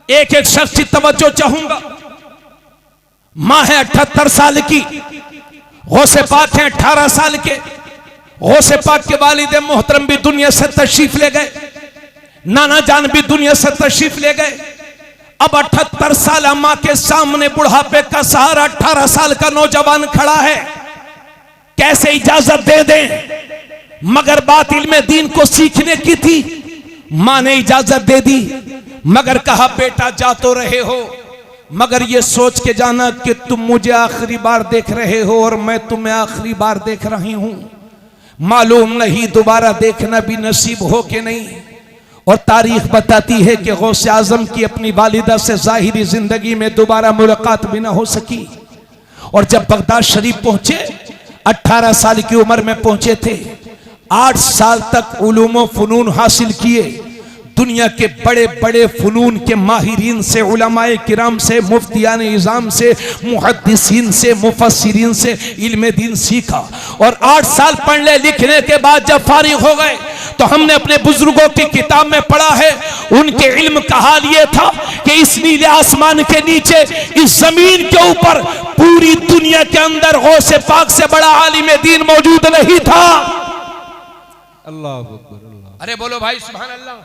एक एक शख्स की तवज्जो चाहूंगा। मां है 78 साल की, गौसे पाक हैं 18 साल के। गौसे पाक के वालिद मोहतरम भी दुनिया से तशरीफ ले गए, नाना जान भी दुनिया से तशरीफ ले गए। अब 78 साल मां के सामने बुढ़ापे का सहारा 18 साल का नौजवान खड़ा है, कैसे इजाजत दे दें? मगर बात इल्म दीन को सीखने की थी। मां ने इजाजत दे दी, मगर कहा बेटा जा तो रहे हो, मगर ये सोच के जाना कि तुम मुझे आखिरी बार देख रहे हो और मैं तुम्हें आखिरी बार देख रही हूं। मालूम नहीं दोबारा देखना भी नसीब हो कि नहीं। और तारीख बताती है कि गौसे आजम की अपनी वालिदा से जाहिरी जिंदगी में दोबारा मुलाकात भी ना हो सकी। और जब बगदाद शरीफ पहुंचे, 18 साल की उम्र में पहुंचे थे, 8 साल तक उलूम व फनून हासिल किए। दुनिया के बड़े बड़े फनून के माहिरीन से, उलमाए किराम से, मुफ्तियान इज़ाम से, मुहद्दिसीन से, मुफस्सिरीन से इल्म दीन सीखा। और 8 साल पढ़ने लिखने के बाद जब फारिग हो गए तो हमने अपने बुजुर्गों की किताब में पढ़ा है, उनके इल्म का हाल ये था कि इस नीले आसमान के नीचे, इस जमीन के ऊपर, पूरी दुनिया के अंदर गौसे पाक से बड़ा आलिम दीन मौजूद नहीं था। अल्लाह अकबर। अरे बोलो भाई सुभान अल्लाह।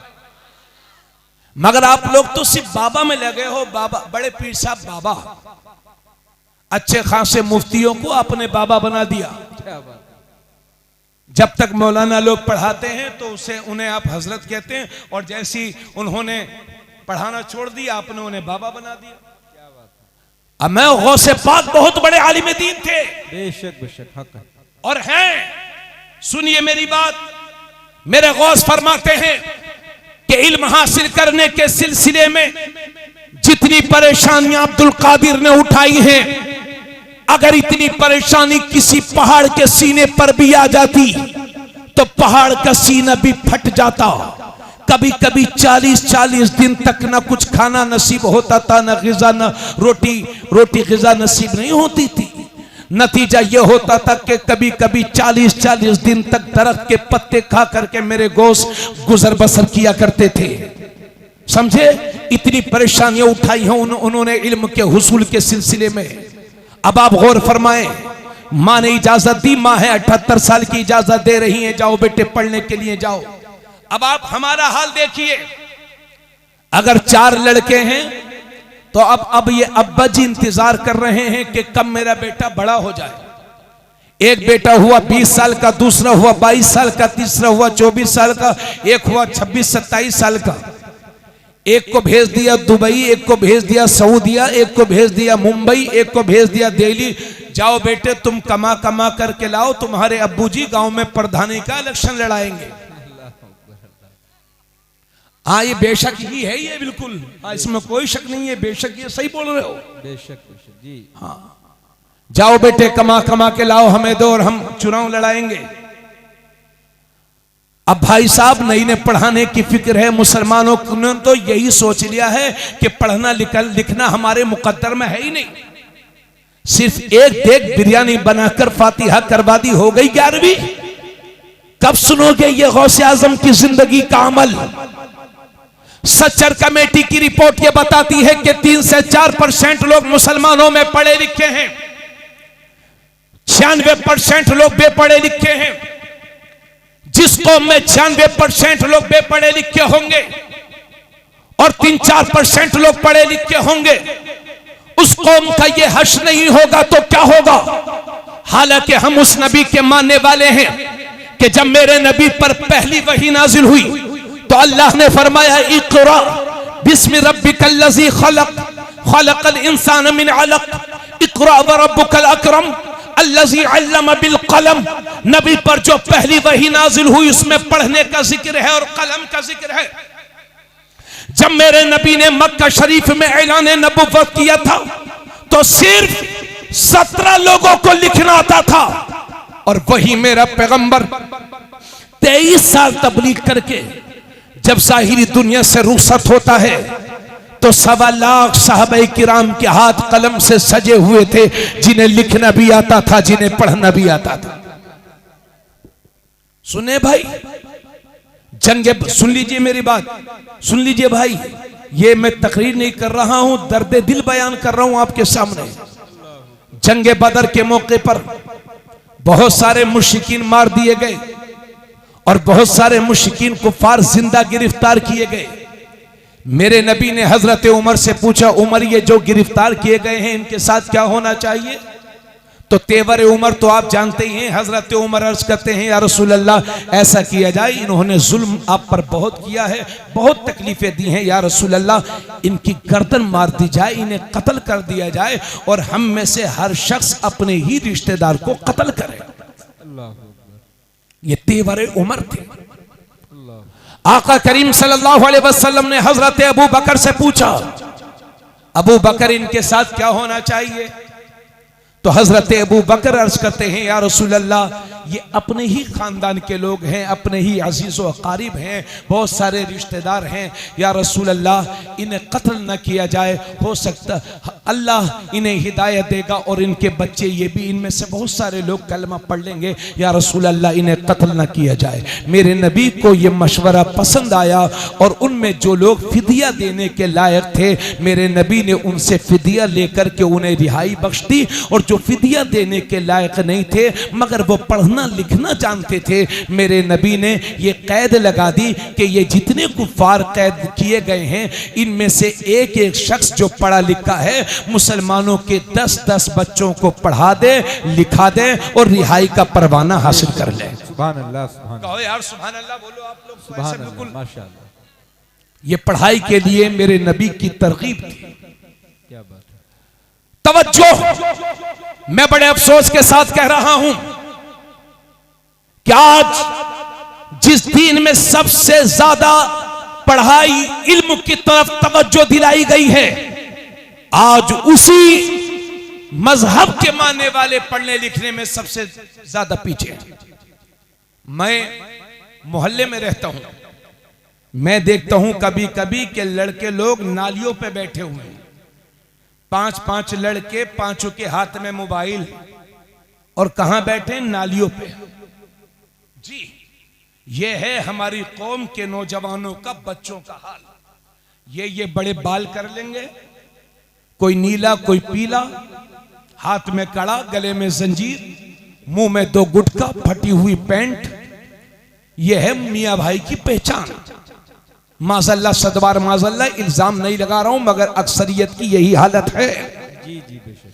मगर आप लोग तो सिर्फ बाबा में लगे हो, बाबा, बड़े पीर साहब बाबा, अच्छे खासे मुफ्तियों को आपने बाबा बना दिया। जब तक मौलाना लोग पढ़ाते हैं तो उसे उन्हें आप हजरत कहते हैं, और जैसी उन्होंने पढ़ाना छोड़ दिया आपने उन्हें बाबा बना दिया। अब मैं गौसे पाक बहुत बड़े आलिम दीन थे, बेशक बेशक हक है। और हैं, सुनिए मेरी बात, मेरे गौस फरमाते हैं कि इल्म हासिल करने के सिलसिले में जितनी परेशानियां अब्दुल कादिर ने उठाई हैं, अगर इतनी परेशानी किसी पहाड़ के सीने पर भी आ जाती तो पहाड़ का सीना भी फट जाता। कभी कभी 40-40 दिन तक ना कुछ खाना नसीब होता था, ना ग़िज़ा, ना रोटी ग़िज़ा नसीब नहीं होती थी। नतीजा यह होता था कि कभी कभी 40-40 दिन तक दरख्त के पत्ते खा करके मेरे गौस गुजर बसर किया करते थे। समझे? इतनी परेशानियां उठाई हैं उन्होंने इल्म के हुसूल के सिलसिले में। अब आप गौर फरमाएं, मां ने इजाजत दी, मां है 78 साल की, इजाजत दे रही है, जाओ बेटे पढ़ने के लिए जाओ। अब आप हमारा हाल देखिए, अगर 4 लड़के हैं तो अब ये अब्बा जी इंतजार कर रहे हैं कि कब मेरा बेटा बड़ा हो जाए। एक बेटा हुआ 20 साल का, दूसरा हुआ 22 साल का, तीसरा हुआ 24 साल का, एक हुआ 26-27 साल का। एक को भेज दिया दुबई, एक को भेज दिया सऊदिया, एक को भेज दिया मुंबई, एक को भेज दिया दिल्ली। जाओ बेटे तुम कमा कमा करके लाओ, तुम्हारे अब्बू जी गांव में प्रधानी का इलेक्शन लड़ाएंगे। हाँ ये बेशक ही है, ये बिल्कुल, हाँ इसमें कोई शक नहीं है, बेशक ये सही बोल रहे हो। बेशक बेशक जी। हाँ जाओ बेटे कमा कमा के लाओ, हमें दो और हम चुनाव लड़ाएंगे। अब भाई साहब नहीं ने पढ़ाने की फिक्र है, मुसलमानों ने तो यही सोच लिया है कि पढ़ना लिखना हमारे मुकद्दर में है ही नहीं। सिर्फ एक देख बिरयानी बनाकर फातिहा करवा दी, हो गई 11वीं। कब सुनोगे ये गौसे आजम की जिंदगी का अमल? सच्चर कमेटी की रिपोर्ट ये बताती है कि 3 से 4% लोग मुसलमानों में पढ़े लिखे हैं, 96% लोग बेपढ़े लिखे हैं। जिस कौम में 96% लोग बेपढ़े लिखे होंगे और 3-4% लोग पढ़े लिखे होंगे, उस कौम का ये हश्र नहीं होगा तो क्या होगा। हालांकि हम उस नबी के मानने वाले हैं कि जब मेरे नबी पर पहली वही नाजिल हुई तो अल्लाह ने फरमाया इक़रा बिस्मि रब्बिकल्लज़ी खलक़ खलक़ल इंसान मिन अलक़ इक़रा व रब्बुकल अकरम अल्लज़ी अल्लम बिल कलम। नबी पर जो पहली वही नाजिल हुई उसमें पढ़ने का जिक्र है और कलम का जिक्र है। जब मेरे नबी ने मक्का शरीफ में ऐलान नबुव्वत किया था तो सिर्फ 17 लोगों को लिखना आता था और वही मेरा पैगंबर 23 साल तबलीग करके जब ज़ाहिरी दुनिया से रुखसत होता है तो 1.25 लाख सहाबाए किराम के हाथ कलम से सजे हुए थे, जिन्हें लिखना भी आता था, जिन्हें पढ़ना भी आता था। सुने भाई, जंगे, सुन लीजिए मेरी बात, सुन लीजिए भाई, ये मैं तकरीर नहीं कर रहा हूं, दर्द दिल बयान कर रहा हूं आपके सामने। जंगे बदर के मौके पर बहुत सारे मुश्रिकीन मार दिए गए और बहुत सारे मुश्रिकीन कुफार जिंदा गिरफ्तार किए गए। मेरे नबी ने हजरत उमर से पूछा, उमर ये जो गिरफ्तार किए गए हैं इनके साथ क्या होना चाहिए। तो तेवर उमर तो आप जानते ही हैं। हजरत उमर अर्ज करते हैं या रसूल अल्लाह ऐसा किया जाए, इन्होंने जुल्म आप पर बहुत किया है, बहुत तकलीफें दी हैं, या रसूल अल्लाह इनकी गर्दन मार दी जाए, इन्हें कत्ल कर दिया जाए और हम में से हर शख्स अपने ही रिश्तेदार को कत्ल करे। ये तेवर उमर थे। आका करीम सल्लल्लाहु अलैहि वसल्लम ने हजरत अबू बकर से पूछा, अबू बकर इनके साथ क्या होना चाहिए। तो हजरत अबू बकर अर्ज करते हैं या रसूल अल्लाह ये अपने ही खानदान के लोग हैं, अपने ही अजीज व अकारीब हैं, बहुत सारे रिश्तेदार हैं, या रसूल अल्लाह इन्हें कत्ल न किया जाए, हो सकता अल्लाह इन्हें हिदायत देगा और इनके बच्चे ये भी इनमें से बहुत सारे लोग कलमा पढ़ लेंगे, या रसूल अल्लाह इन्हें कत्ल न किया जाए। मेरे नबी को ये मशवरा पसंद आया और उनमें जो लोग फिदिया देने के लायक थे मेरे नबी ने उनसे फिदिया लेकर के उन्हें रिहाई बख्श दी, और जो फिदिया देने के लायक नहीं थे मगर वो पढ़ना लिखना जानते थे मेरे नबी ने ये कैद लगा दी कि ये जितने कुफार कैद किए गए हैं इनमें से एक एक शख्स जो पढ़ा लिखा है मुसलमानों के 10-10 बच्चों को पढ़ा दे, लिखा दे और रिहाई का परवाना हासिल कर ले। सुभान अल्लाह, सुभान कहो यार सुभान अल्लाह बोलो आप लोग। सुभान अल्लाह, माशाअल्लाह। ये पढ़ाई के लिए मेरे नबी की तरगीब थी। क्या बात है। तवज्जो, मैं बड़े अफसोस के साथ कह रहा हूं कि आज जिस दीन में सबसे ज्यादा पढ़ाई इल्म की तरफ तवज्जो दिलाई गई है, आज उसी मजहब के मानने वाले पढ़ने लिखने में सबसे ज्यादा पीछे हैं। मैं मोहल्ले में रहता हूं, मैं देखता हूं कभी कभी के लड़के लोग नालियों पे बैठे हुए हैं, 5-5 लड़के, पांचों के हाथ में मोबाइल, और कहां बैठे? नालियों पे। जी, ये है हमारी कौम के नौजवानों का, बच्चों का हाल। ये बड़े बाल कर लेंगे, कोई नीला कोई पीला, हाथ में कड़ा, गले में जंजीर, मुंह में 2 गुटखा, फटी हुई पैंट। यह है मियां भाई की पहचान। माज़अल्लाह, सदबार माज़अल्लाह, इल्जाम नहीं लगा रहा हूं मगर अक्सरियत की यही हालत है। जी जी बेशक।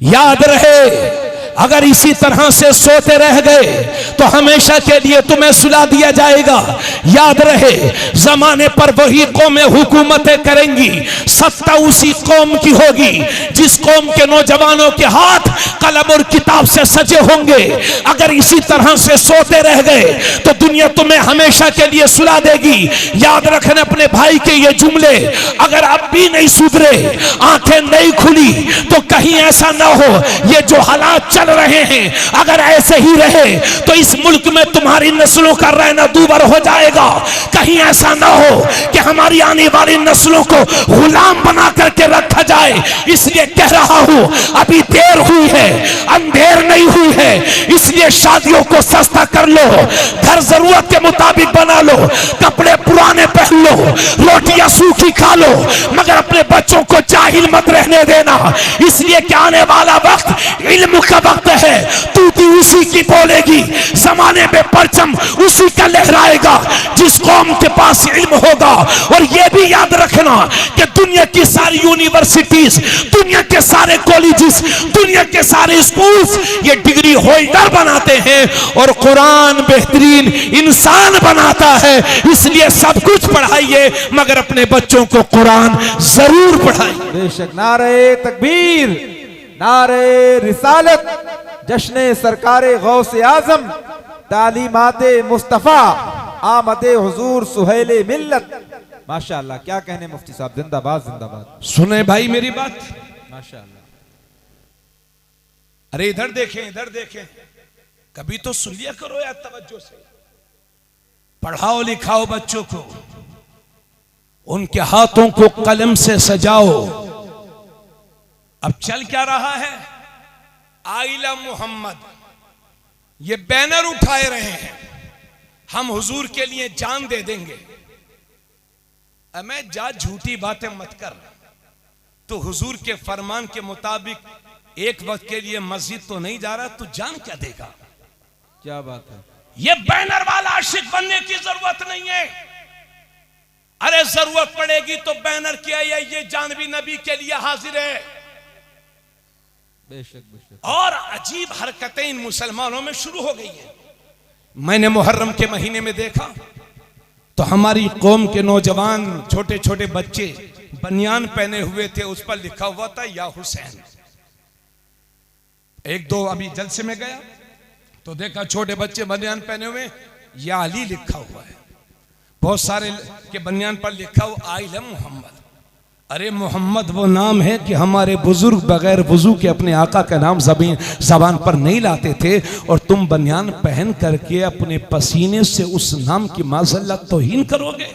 याद रहे, अगर इसी तरह से सोते रह गए तो हमेशा के लिए तुम्हें सुला दिया जाएगा। याद रहे, जमाने पर वही कौमें हुकूमतें करेंगी, सत्ता उसी कौम की होगी जिस कौम के नौजवानों के हाथ कलम और किताब से सजे होंगे। अगर इसी तरह से सोते रह गए तो दुनिया तुम्हें हमेशा के लिए सुला देगी। याद रखना अपने भाई के ये जुमले, अगर अब भी नहीं सुधरे, आंखें नहीं खुली, तो कहीं ऐसा ना हो ये जो हालात चल रहे हैं अगर ऐसे ही रहे तो इस मुल्क में तुम्हारी नस्लों का रहना दूभर हो जाएगा। कहीं ऐसा ना हो कि हमारी आने वाली नस्लों को गुलाम बना करके रखा जाए। इसलिए कह रहा हूं, अभी देर हुई है, अंधेर नहीं हुई है। इसलिए शादियों को सस्ता कर लो, घर जरूरत के मुताबिक बना लो, कपड़े पुराने पहन लो, रोटियां सूखी खा लो, मगर अपने बच्चों को चाहे जाहिल मत रहने देना, इसलिए कि आने वाला वक्त इल्म का वक्त है। तू भी उसी की बोलेगी, जमाने में परचम उसी का लहराएगा जिस कौम के पास इल्म होगा। और यह भी याद रखना कि दुनिया की सारी यूनिवर्सिटीज, दुनिया के सारे कॉलेजेस, दुनिया के सारे स्कूल्स ये डिग्री होल्डर बनाते हैं और कुरान बेहतरीन इंसान बनाता है। इसलिए सब कुछ पढ़ाइए मगर अपने बच्चों को कुरान जरूर पढ़ाइए। बेशक। नारे तकबीर, नारे रिसालत, जश्न सरकारे गौसे आजम, तालीमाते मुस्तफा, आमदे हुजूर सुहेले मिल्लत। माशाअल्लाह, क्या कहने मुफ्ती साहब, जिंदाबाद जिंदाबाद। सुने भाई मेरी बात, माशाअल्लाह। अरे इधर देखें, इधर देखें, कभी तो सुन लिया करो यार तवज्जो से। पढ़ाओ लिखाओ बच्चों को, उनके हाथों को कलम से सजाओ। अब चल क्या रहा है, आइला मोहम्मद, ये बैनर उठाए रहे हैं, हम हुजूर के लिए जान दे देंगे। मैं जा झूठी बातें मत कर, तो हुजूर के फरमान के मुताबिक एक वक्त के लिए मस्जिद तो नहीं जा रहा, तू जान क्या देगा? क्या बात है। ये बैनर वाला आशिक बनने की जरूरत नहीं है। अरे जरूरत पड़ेगी तो बैनर किया, ये जान भी नबी के लिए हाजिर है। बेशक बेशक। और अजीब हरकतें इन मुसलमानों में शुरू हो गई हैं। मैंने मुहर्रम के महीने में देखा तो हमारी कौम के नौजवान छोटे छोटे बच्चे बनियान पहने हुए थे, उस पर लिखा हुआ था या हुसैन। एक दो अभी जलसे में गया तो देखा छोटे बच्चे बनियान पहने हुए या अली लिखा हुआ है, बहुत सारे के बनियान पर लिखा हुआ आइला मोहम्मद। अरे मोहम्मद वो नाम है कि हमारे बुजुर्ग बगैर वुजू के अपने आका का नाम ज़बान पर नहीं लाते थे, और तुम बनियान पहन करके अपने पसीने से उस नाम की माज़ल्लत तौहीन करोगे।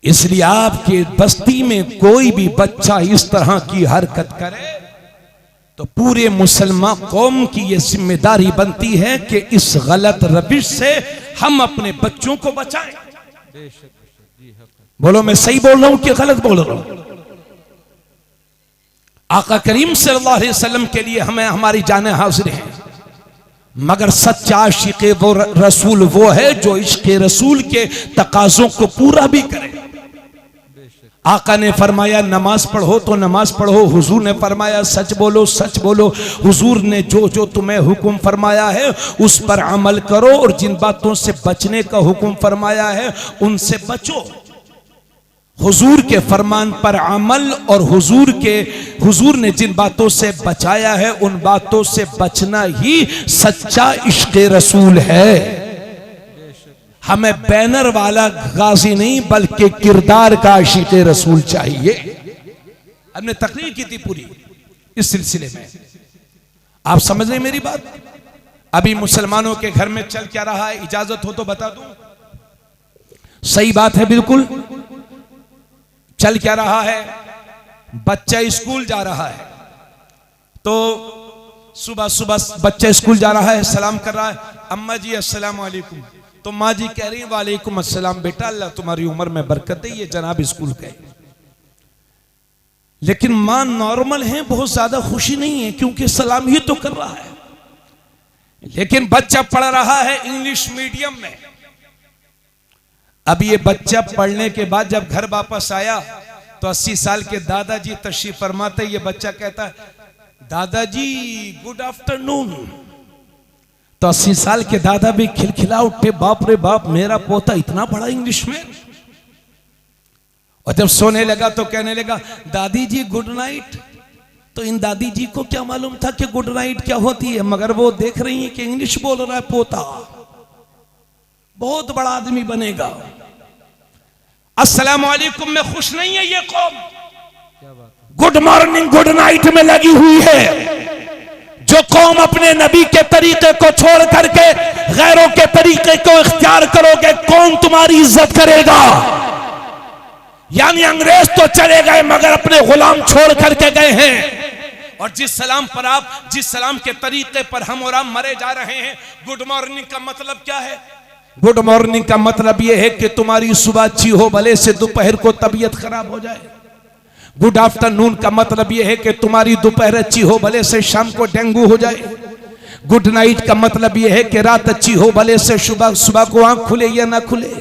इसलिए आपके बस्ती में कोई भी बच्चा इस तरह की हरकत करे तो पूरे मुसलमान कौम की यह जिम्मेदारी बनती है कि इस गलत रविश से हम अपने बच्चों को बचाएं। बोलो मैं सही बोल रहा हूं कि गलत बोल रहा हूं? आका करीम सल्लल्लाहु अलैहि वसल्लम के लिए हमें हमारी जानें हाजिर हैं, मगर सच्चा आशिक वो रसूल वो है जो इश्क रसूल के तकाजों को पूरा भी करे। आका ने फरमाया नमाज पढ़ो तो नमाज पढ़ो, हुजूर ने फरमाया सच बोलो सच बोलो, हुजूर ने जो जो तुम्हें हुक्म फरमाया है उस पर अमल करो, और जिन बातों से बचने का हुक्म फरमाया है उनसे बचो। हुजूर के फरमान पर अमल और हुजूर ने जिन बातों से बचाया है उन बातों से बचना ही सच्चा इश्क रसूल है। हमें बैनर वाला गाजी नहीं बल्कि किरदार का इश्क रसूल चाहिए। हमने तकरीर की थी पूरी इस सिलसिले में, आप समझ रहे मेरी बात? अभी मुसलमानों के घर में चल क्या रहा है, इजाजत हो तो बता दूं। सही बात है, बिल्कुल चल क्या रहा है, बच्चा स्कूल जा रहा है तो सुबह सुबह बच्चा स्कूल जा रहा है, सलाम कर रहा है, अम्मा जी अस्सलाम वालेकुम, तो माँ जी कह रही है वालेकुम अस्सलाम, बेटा अल्लाह तुम्हारी उम्र में बरकत दे, ये जनाब स्कूल गए। लेकिन माँ नॉर्मल है, बहुत ज्यादा खुशी नहीं है क्योंकि सलाम ही तो कर रहा है। लेकिन बच्चा पढ़ रहा है इंग्लिश मीडियम में। अब ये बच्चा पढ़ने के बाद जब घर वापस आया तो 80 साल के दादाजी तशरीफ फरमाते, ये बच्चा कहता है दादाजी गुड आफ्टरनून। तो 80 साल के दादा भी खिलखिला उठे, बाप रे बाप मेरा पोता इतना पढ़ा इंग्लिश में। और जब सोने लगा तो कहने लगा दादी जी गुड नाइट। तो इन दादी जी को क्या मालूम था कि गुड नाइट क्या होती है, मगर वो देख रही है कि इंग्लिश बोल रहा है पोता, बहुत बड़ा आदमी बनेगा। अस्सलाम वालेकुम में खुश नहीं है ये कौम, गुड मॉर्निंग गुड नाइट में लगी हुई है। जो कौम अपने नबी के तरीके को छोड़ करके गैरों के तरीके को इख्तियार करोगे, कौन तुम्हारी इज्जत करेगा? यानी अंग्रेज तो चले गए मगर अपने गुलाम छोड़ करके गए हैं। और जिस सलाम के तरीके पर हम और आप मरे जा रहे हैं, गुड मॉर्निंग का मतलब क्या है? गुड मॉर्निंग का मतलब यह है कि तुम्हारी सुबह अच्छी हो, भले से दोपहर को तबीयत खराब हो जाए। गुड आफ्टरनून का मतलब यह है कि तुम्हारी दोपहर अच्छी हो, भले से शाम को डेंगू हो जाए। गुड नाइट का मतलब यह है कि रात अच्छी हो, भले से सुबह को आंख खुले या ना खुले।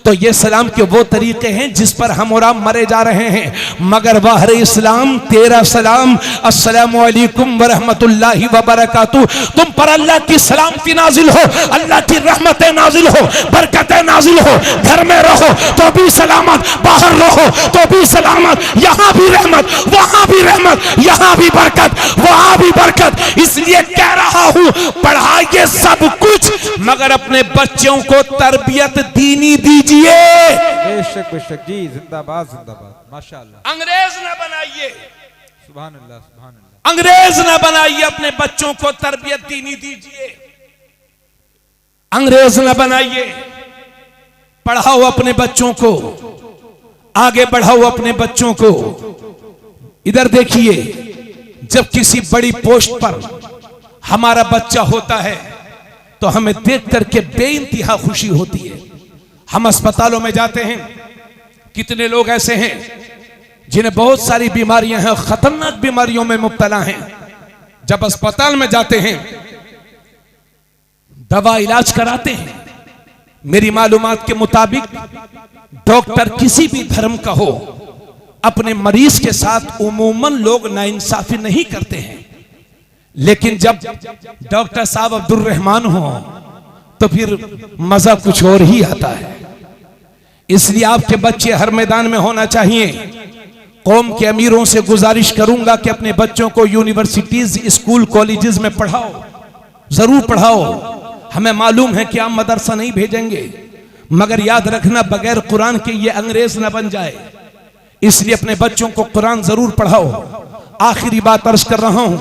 तो ये सलाम के वो तरीके हैं जिस पर हम और आप मरे जा रहे हैं, मगर वाह इस्लाम तेरा सलाम अस्सलामु अलैकुम व रहमतुल्लाहि व बरकातुहू, तुम पर अल्लाह की सलामती नाजिल हो, अल्लाह की रहमतें नाजिल हो, बरकतें नाजिल हो। घर में रहो तो भी सलामत, बाहर रहो तो भी सलामत, यहाँ भी रहमत, वहां भी रहमत, यहाँ भी बरकत, वहां भी बरकत। इसलिए कह रहा हूं पढ़ाइए सब कुछ, मगर अपने बच्चों को तरबियत दीनी दीजिए। बेशक बेशक जी, जिंदाबाद जिंदाबाद, माशाअल्लाह। अंग्रेज न बनाइए, सुभान अल्लाह सुभान अल्लाह। अंग्रेज न बनाइए, अपने बच्चों को तरबियत दीनी दीजिए। अंग्रेज न बनाइए, पढ़ाओ अपने बच्चों को, आगे बढ़ाओ अपने बच्चों को। इधर देखिए, जब किसी बड़ी पोस्ट पर हमारा बच्चा होता है तो हमें देख करके बेइंतहा खुशी होती है। हम अस्पतालों में जाते हैं, कितने लोग ऐसे हैं जिन्हें बहुत सारी बीमारियां हैं, खतरनाक बीमारियों में मुब्तला हैं। जब अस्पताल में जाते हैं, दवा इलाज कराते हैं, मेरी मालूमात के मुताबिक डॉक्टर किसी भी धर्म का हो, अपने मरीज के साथ उमूमन लोग नाइंसाफी नहीं करते हैं। लेकिन जब डॉक्टर साहब अब्दुल रहमान हो तो फिर मजा कुछ और ही आता है। इसलिए आपके बच्चे हर मैदान में होना चाहिए। कौम के अमीरों से गुजारिश करूंगा कि अपने बच्चों को यूनिवर्सिटीज, स्कूल, कॉलेजेस में पढ़ाओ, जरूर पढ़ाओ। हमें मालूम है कि आप मदरसा नहीं भेजेंगे, मगर याद रखना बगैर कुरान के ये अंग्रेज न बन जाए, इसलिए अपने बच्चों को कुरान जरूर पढ़ाओ। आखिरी बात अर्ज कर रहा हूं,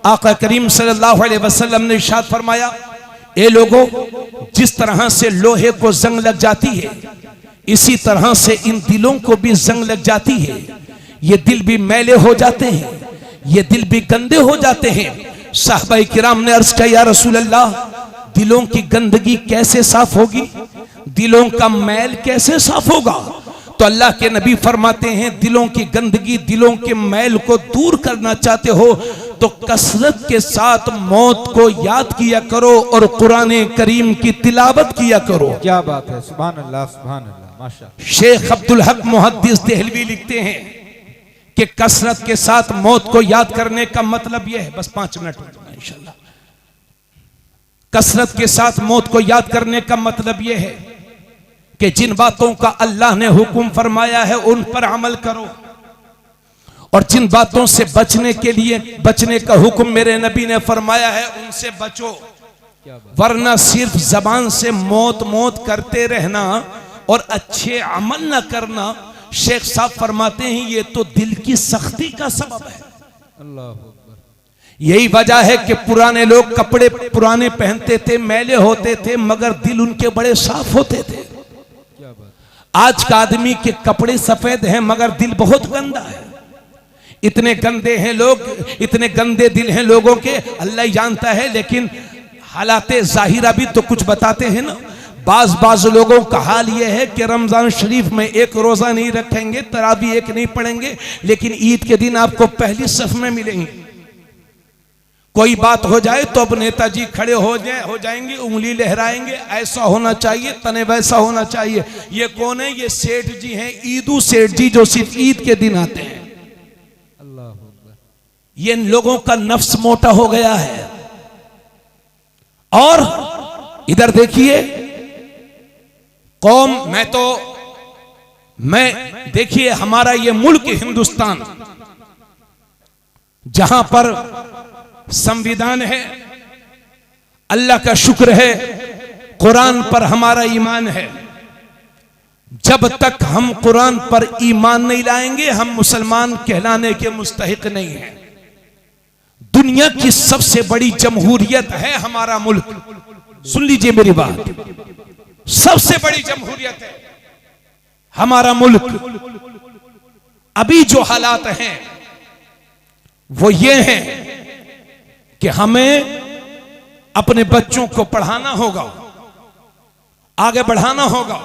आका करीम सल्लल्लाहु अलैहि वसल्लम ने इरशाद फरमाया, ए लोगों, जिस तरह से लोहे को जंग लग जाती है, इसी तरह से इन दिलों को भी जंग लग जाती है। ये दिल भी मैले हो जाते हैं, ये दिल भी गंदे हो जाते हैं। साहबाए किराम ने अर्ज किया, या रसूल अल्लाह, दिलों की गंदगी कैसे साफ होगी, दिलों का मैल कैसे साफ होगा? तो अल्लाह के नबी फरमाते हैं, दिलों की गंदगी, दिलों के मैल को दूर करना चाहते हो तो कसरत के साथ मौत को याद किया करो और कुरान करीम की तिलावत किया करो। क्या बात है, सुभान अल्लाह सुभान अल्लाह, माशाअल्लाह। शेख अब्दुल हक मुहद्दिस देहलवी लिखते हैं कि कसरत के साथ मौत को याद करने का मतलब यह है, बस 5 मिनट इंशाअल्लाह। कसरत के साथ मौत को याद करने का मतलब यह है कि जिन बातों का अल्लाह ने हुक्म फरमाया है उन पर अमल करो, और जिन बातों से बचने के लिए बचने का हुक्म मेरे नबी ने फरमाया है उनसे बचो, वरना सिर्फ जबान से मौत मौत करते रहना और अच्छे अमल न करना, शेख साहब फरमाते हैं, ये तो दिल की सख्ती का सबब है। अल्लाह अकबर। यही वजह है कि पुराने लोग कपड़े पुराने पहनते थे, मैले होते थे, मगर दिल उनके बड़े साफ होते थे। आज का आदमी के कपड़े सफेद हैं मगर दिल बहुत गंदा है। इतने गंदे हैं लोग, इतने गंदे दिल हैं लोगों के, अल्लाह ही जानता है। लेकिन हालाते जाहिरा भी तो कुछ बताते हैं ना। बाज लोगों का हाल यह है कि रमजान शरीफ में एक रोजा नहीं रखेंगे, तरावी एक नहीं पढ़ेंगे, लेकिन ईद के दिन आपको पहली सफ में मिलेंगे। कोई बात हो जाए तो अब नेताजी खड़े हो जाएंगे, उंगली लहराएंगे, ऐसा होना चाहिए, तने वैसा होना चाहिए। ये कौन है? ये सेठ जी हैं, ईदू सेठ जी, जो सिर्फ ईद के दिन आते हैं। ये इन लोगों का नफ्स मोटा हो गया है। और इधर देखिए कौम, मैं देखिए हमारा ये मुल्क हिंदुस्तान, जहां पर संविधान है, अल्लाह का शुक्र है, कुरान पर हमारा ईमान है। जब तक हम कुरान पर ईमान नहीं लाएंगे हम मुसलमान कहलाने के मुस्तहिक नहीं हैं। दुनिया की सबसे बड़ी जमहूरियत है हमारा मुल्क, सुन लीजिए मेरी बात, सबसे बड़ी जमहूरियत है हमारा मुल्क। अभी जो हालात हैं वो ये हैं कि हमें अपने बच्चों को पढ़ाना होगा, आगे बढ़ाना होगा।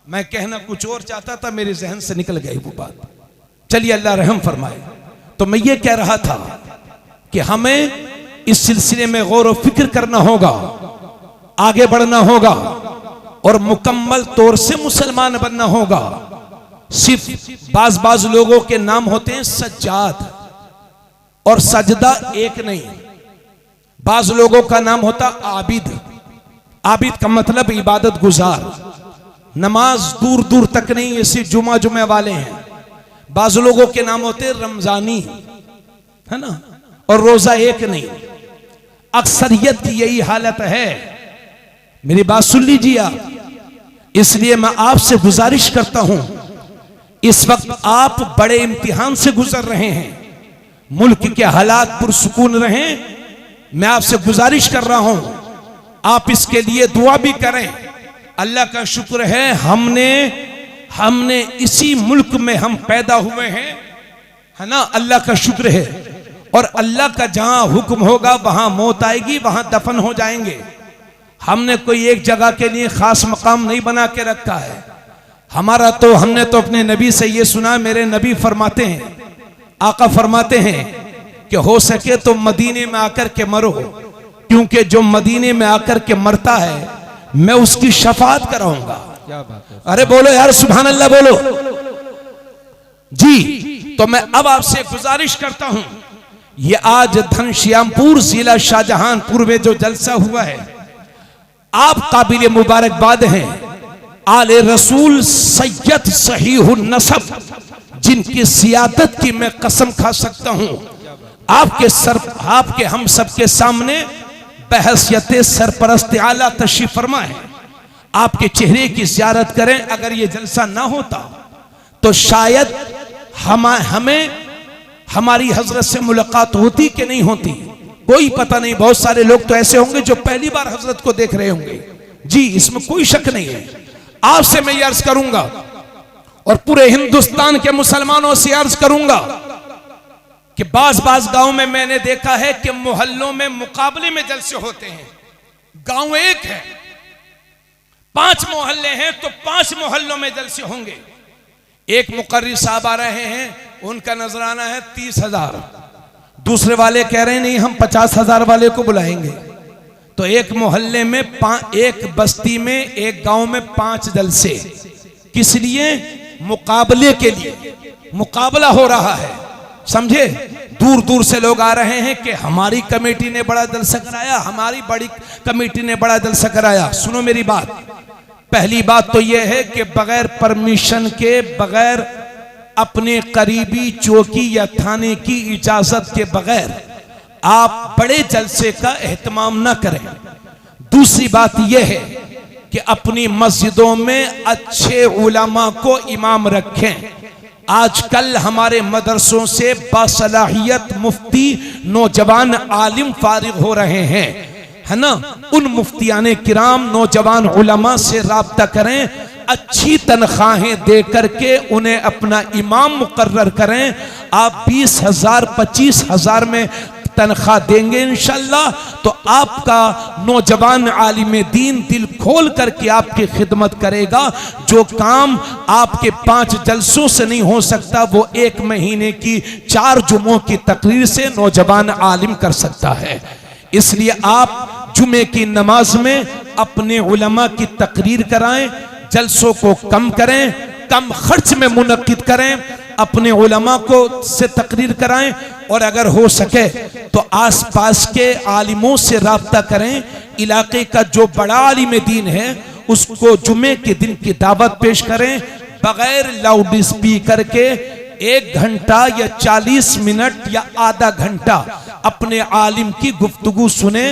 मैं कहना कुछ और चाहता था, मेरे जहन से निकल गई वो बात। चलिए अल्लाह रहम फरमाए। तो मैं ये कह रहा था कि हमें इस सिलसिले में गौर व फिक्र करना होगा, आगे बढ़ना होगा और मुकम्मल तौर से मुसलमान बनना होगा। सिर्फ बाज लोगों के नाम होते हैं सज्जाद, और सजदा एक नहीं। बाज लोगों का नाम होता आबिद। आबिद का मतलब इबादत गुजार। नमाज दूर दूर तक नहीं, ये सिर्फ जुमे वाले हैं। बाज लोगों के नाम होते रमजानी, है ना, और रोजा एक नहीं। अक्सरियत की यही हालत है। मेरी बात सुन लीजिए आप। इसलिए मैं आपसे गुजारिश करता हूं, इस वक्त आप बड़े इम्तिहान से गुजर रहे हैं, मुल्क के हालात पुरसुकून रहें। मैं आपसे गुजारिश कर रहा हूं, आप इसके लिए दुआ भी करें। अल्लाह का शुक्र है हमने इसी मुल्क में हम पैदा हुए हैं, है ना, अल्लाह का शुक्र है। और अल्लाह का जहां हुक्म होगा वहां मौत आएगी, वहां दफन हो जाएंगे। हमने कोई एक जगह के लिए खास मकाम नहीं बना के रखा है। हमने तो अपने नबी से ये सुना, मेरे नबी फरमाते हैं, आका फरमाते हैं कि हो सके तो मदीने में आकर के मरो, क्योंकि जो मदीने में आकर के मरता है मैं उसकी शफाअत कराऊंगा। क्या बात है। अरे बोलो यार सुभान अल्लाह बोलो जी। तो मैं अब आपसे गुजारिश करता हूं, ये आज घनश्यामपुर जिला शाहजहांपुर में जो जलसा हुआ है, आप काबिल मुबारकबाद हैं। आले रसूल सैयद सहीहुन नसब, जिनकी सियादत की मैं कसम खा सकता हूं, आपके हम सबके सामने बहसियत सरपरस्त आला तशरीफ फरमा है। आपके चेहरे की ज़ियारत करें। अगर ये जलसा ना होता तो शायद हमें हमारी हजरत से मुलाकात होती कि नहीं होती, कोई पता नहीं। बहुत सारे लोग तो ऐसे होंगे जो पहली बार हजरत को देख रहे होंगे जी, इसमें कोई शक नहीं है। आपसे मैं ये अर्ज करूंगा और पूरे हिंदुस्तान के मुसलमानों से अर्ज करूंगा कि बाज गांव में मैंने देखा है कि मोहल्लों में मुकाबले में जलसे होते हैं। गांव एक है, 5 मोहल्ले हैं तो 5 मोहल्लों में जलसे होंगे। एक मुकर्री साहब आ रहे हैं, उनका नजराना है 30,000। दूसरे वाले कह रहे हैं नहीं हम 50,000 वाले को बुलाएंगे। तो एक मोहल्ले में एक बस्ती में, एक गांव में 5 जलसे। किस लिए? मुकाबले के लिए। मुकाबला हो रहा है, समझे। दूर दूर से लोग आ रहे हैं कि हमारी कमेटी ने बड़ा जलसा कराया, हमारी बड़ी कमेटी ने बड़ा जलसा कराया। सुनो मेरी बात। पहली बात तो यह है कि बगैर परमिशन के, बगैर अपने करीबी चौकी या थाने की इजाजत के बगैर आप बड़े जलसे का एहतमाम न करें। दूसरी बात यह है कि अपनी मस्जिदों में अच्छे उलमा को इमाम रखें। आजकल हमारे मदरसों से बासलाहियत मुफ्ती, नौजवान आलिम फारिग हो रहे हैं, है ना। उन मुफ्तियाने किराम, नौजवान उलमा से राब्ता करें, अच्छी तनख्वाहें दे करके उन्हें अपना इमाम मुकर्रर करें। आप 20,000 25,000 में तनख्वाह देंगे इंशाल्लाह, तो आपका नौजवान आलिम दीन दिल खोल करके आपकी खिदमत करेगा। जो काम आपके 5 जलसों से नहीं हो सकता, वो 1 महीने की 4 जुमों की तकरीर से नौजवान आलिम कर सकता है। इसलिए आप जुमे की नमाज में अपने उलमा की तकरीर कराएं, जलसों को कम करें, कम खर्च में मुनक्किद करें, अपने उलमा को से तकरीर कराएं। और अगर हो सके तो आसपास के आलिमों से राब्ता करें। इलाके का जो बड़ा आलिम दीन है उसको जुमे के दिन की दावत पेश करें, बगैर लाउड स्पीकर के 1 घंटा या 40 मिनट या आधा घंटा अपने आलिम की गुफ्तगू सुने।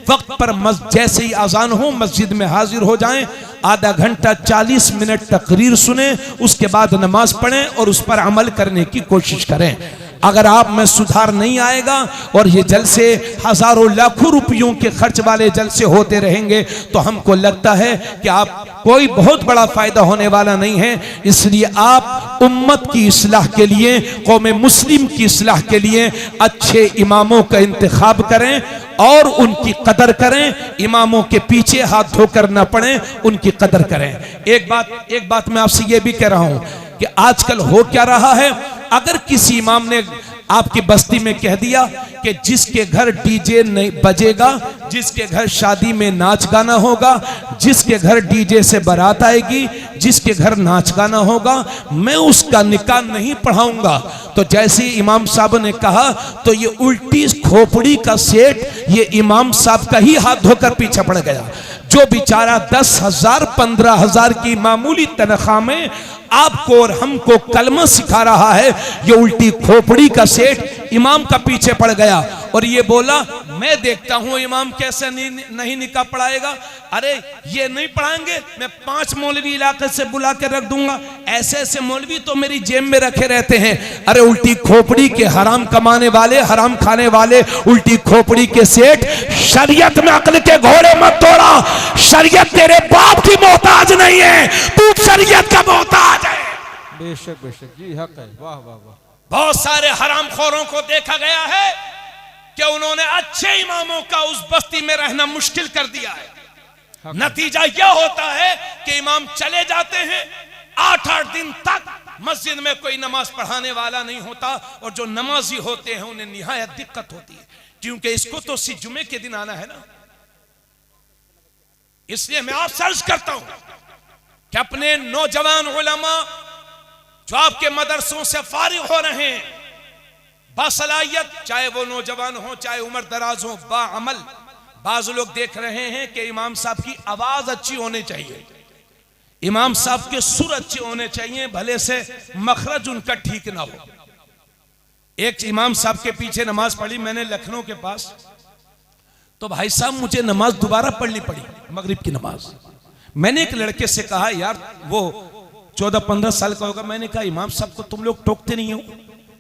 वक्त पर जैसे ही अजान हो मस्जिद में हाजिर हो जाएं, आधा घंटा 40 मिनट तकरीर सुने, उसके बाद नमाज पढ़ें और उस पर अमल करने की कोशिश करें। अगर आप में सुधार नहीं आएगा और ये जलसे हजारों लाखों रुपयों के खर्च वाले जलसे होते रहेंगे, तो हमको लगता है कि आप कोई बहुत बड़ा फायदा होने वाला नहीं है। इसलिए आप उम्मत की इस्लाह के लिए, कौम मुस्लिम की इस्लाह के लिए अच्छे इमामों का इंतखाब करें और उनकी कदर करें। इमामों के पीछे हाथ धोकर न पड़े, उनकी कदर करें। एक बात मैं आपसे ये भी कह रहा हूं कि आजकल हो क्या रहा है, अगर किसी इमाम ने आपकी बस्ती में कह दिया कि जिसके घर डीजे नहीं बजेगा, जिसके घर शादी में नाच गाना होगा, जिसके घर डीजे से बारात आएगी, जिसके घर नाच गाना होगा, मैं उसका निकाह नहीं पढ़ाऊंगा, तो जैसे इमाम साहब ने कहा तो ये उल्टी खोपड़ी का सेठ ये इमाम साहब का ही हाथ धोकर पीछे पड़ गया। जो बेचारा 10,000 15,000 की मामूली तनख्वाह में आपको और हमको कलमा सिखा रहा है, ये उल्टी खोपड़ी का सेठ इमाम का पीछे पड़ गया और ये बोला मैं देखता हूं इमाम कैसे नहीं निकाह पढ़ाएगा। अरे ये नहीं पढ़ाएंगे, मैं 5 मौलवी इलाके से बुला के रख दूंगा, ऐसे ऐसे मौलवी तो मेरी जेब में रखे रहते हैं। अरे उल्टी खोपड़ी के हराम कमाने वाले, हराम खाने वाले, उल्टी खोपड़ी के सेठ, शरीयत में अक्ल के घोड़े मत तोड़ा। शरीयत तेरे बाप की मोहताज नहीं है, तू शरीयत का मोहताज है। बेशक बेशक जी, हक है। वाह वाह वाह। बहुत सारे हरामखोरों को देखा गया है कि उन्होंने अच्छे इमामों का उस बस्ती में रहना मुश्किल कर दिया है। नतीजा यह होता है कि इमाम चले जाते हैं, 8-8 दिन तक मस्जिद में कोई नमाज पढ़ाने वाला नहीं होता और जो नमाजी होते हैं उन्हें निहायत दिक्कत होती है, क्योंकि इसको तो सी जुमे के दिन आना है ना। इसलिए मैं आपसे अर्ज करता हूं कि अपने नौजवान उलमा जो आपके मदरसों से फारिग हो रहे हैं, बासलाहियत, चाहे वो नौजवान हो चाहे उम्र दराज हो, बाअमल, बाज लोग देख रहे हैं कि इमाम साहब की आवाज अच्छी होनी चाहिए, इमाम साहब के सुर अच्छे होने चाहिए, भले से मखरज उनका ठीक ना हो। एक इमाम साहब के पीछे नमाज पढ़ी मैंने लखनऊ के पास, तो भाई साहब मुझे नमाज दोबारा पढ़नी पड़ी, मगरिब की नमाज। मैंने एक लड़के से कहा यार वो 14-15 साल का होगा, मैंने कहा इमाम साहब को तुम लोग टोकते नहीं हो,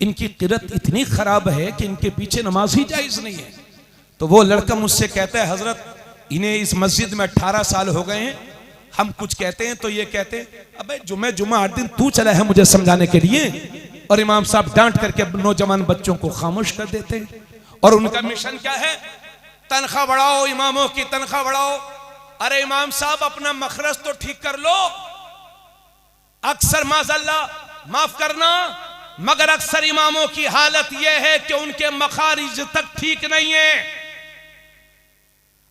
इनकी किरत इतनी खराब है कि इनके पीछे नमाज ही जायज नहीं है। तो वो लड़का मुझसे कहता है हजरत इन्हें इस मस्जिद में 18 साल हो गए हैं, हम कुछ कहते हैं तो ये कहते हैं अबे जुम्मा 8 दिन तू चला है मुझे समझाने के लिए, और इमाम साहब डांट करके नौजवान बच्चों को खामोश कर देते हैं। और उनका मिशन क्या है? तनख्वाह बढ़ाओ, इमामों की तनख्वाह बढ़ाओ। अरे इमाम साहब अपना मखरज तो ठीक कर लो। अक्सर माज़अल्लाह माफ करना, मगर अक्सर इमामों की हालत यह है कि उनके मखारिज तक ठीक नहीं है।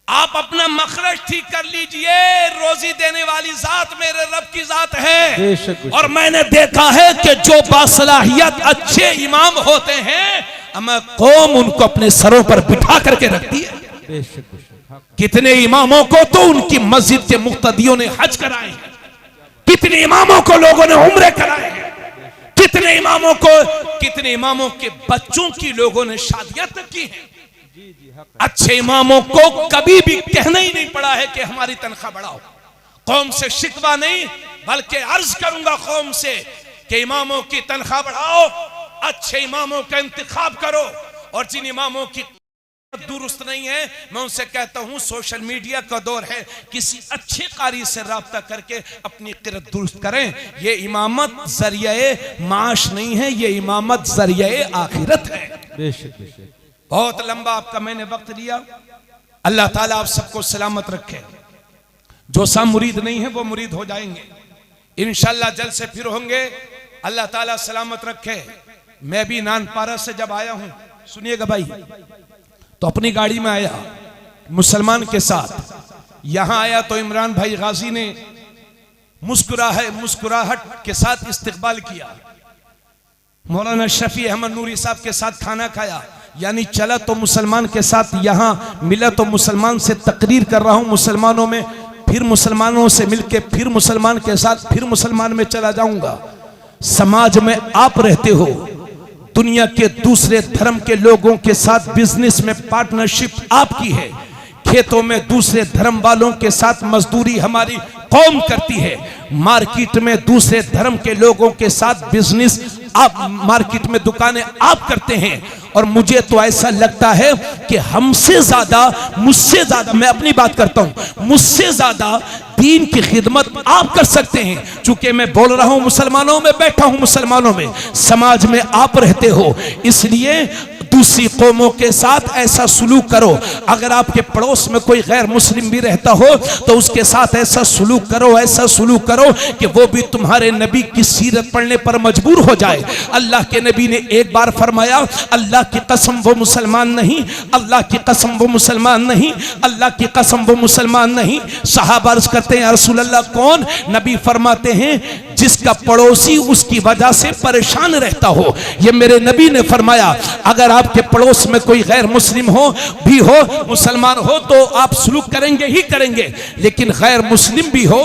आप अपना मखरज ठीक कर लीजिए, रोजी देने वाली जात मेरे रब की जात है। और मैंने देखा है कि जो बासलाहियत अच्छे इमाम होते हैं, हमें कौम उनको अपने सरों पर बिठा करके रखती है। कितने इमामों को तो उनकी मस्जिद के मुक्तदियों ने हज कराए हैं, कितने इमामों को लोगों ने उम्रे कराए हैं, कितने इमामों के बच्चों की लोगों ने शादियां तक की हैं। अच्छे इमामों को कभी भी कहना ही नहीं पड़ा है कि हमारी तनख्वाह बढ़ाओ। कौम से शिकवा नहीं, बल्कि अर्ज करूंगा कौम से कि इमामों की तनख्वाह बढ़ाओ, अच्छे इमामों का इंतखाब करो। और जिन इमामों की दुरुस्त नहीं है, मैं उनसे कहता हूं सोशल मीडिया का दौर है, किसी अच्छे कारी से राब्ता करके अपनी किरत दुरुस्त करें। ये इमामत जरिए माश नहीं है, ये इमामत जरिए आखिरत है। बहुत लंबा आपका मैंने वक्त लिया, अल्लाह ताला आप सबको सलामत रखे। जो सब मुरीद नहीं है वो मुरीद हो जाएंगे इंशाअल्लाह, जल्द से फिर होंगे। अल्लाह ताला सलामत रखे। मैं भी नानपारा से जब आया हूं, सुनिएगा भाई, तो अपनी गाड़ी में आया मुसलमान के साथ, यहां आया तो इमरान भाई गाजी ने मुस्कुराहट के साथ इस्तकबाल किया। मौलाना शफी अहमद नूरी साहब के साथ खाना खाया, यानी चला तो मुसलमान के साथ, यहां मिला तो मुसलमान से तकरीर कर रहा हूं मुसलमानों में, फिर मुसलमानों से मिलके फिर मुसलमान के साथ फिर मुसलमान में चला जाऊंगा। समाज में आप रहते हो, दुनिया के दूसरे धर्म के लोगों के साथ बिजनेस में पार्टनरशिप आपकी है, खेतों में दूसरे धर्म वालों के साथ मजदूरी हमारी कौम करती है, मार्केट में दूसरे धर्म के लोगों के साथ बिजनेस आप, मार्केट में दुकानें आप करते हैं। और मुझे तो ऐसा लगता है कि हमसे ज्यादा, मुझसे ज्यादा, मैं अपनी बात करता हूं, मुझसे ज्यादा दीन की खिदमत आप कर सकते हैं। चूंकि मैं बोल रहा हूं मुसलमानों में, बैठा हूं मुसलमानों में, समाज में आप रहते हो, इसलिए दूसरी कौमों के साथ ऐसा सलूक करो। अगर आपके पड़ोस में कोई गैर मुस्लिम भी रहता हो तो उसके साथ ऐसा सलूक करो, ऐसा सलूक करो कि वो भी तुम्हारे नबी की सीरत पढ़ने पर मजबूर हो जाए। अल्लाह के नबी ने एक बार फरमाया, अल्लाह की कसम वो मुसलमान नहीं, अल्लाह की कसम वो मुसलमान नहीं, अल्लाह की कसम वो मुसलमान नहीं। सहाबा अर्ज़ करते हैं, या रसूल अल्लाह कौन? नबी फरमाते हैं, जिसका पड़ोसी उसकी वजह से परेशान रहता हो। ये मेरे नबी ने फरमाया, अगर आपके पड़ोस में कोई गैर मुस्लिम हो भी हो, मुसलमान हो, तो आप सलूक करेंगे ही करेंगे, लेकिन गैर मुस्लिम भी हो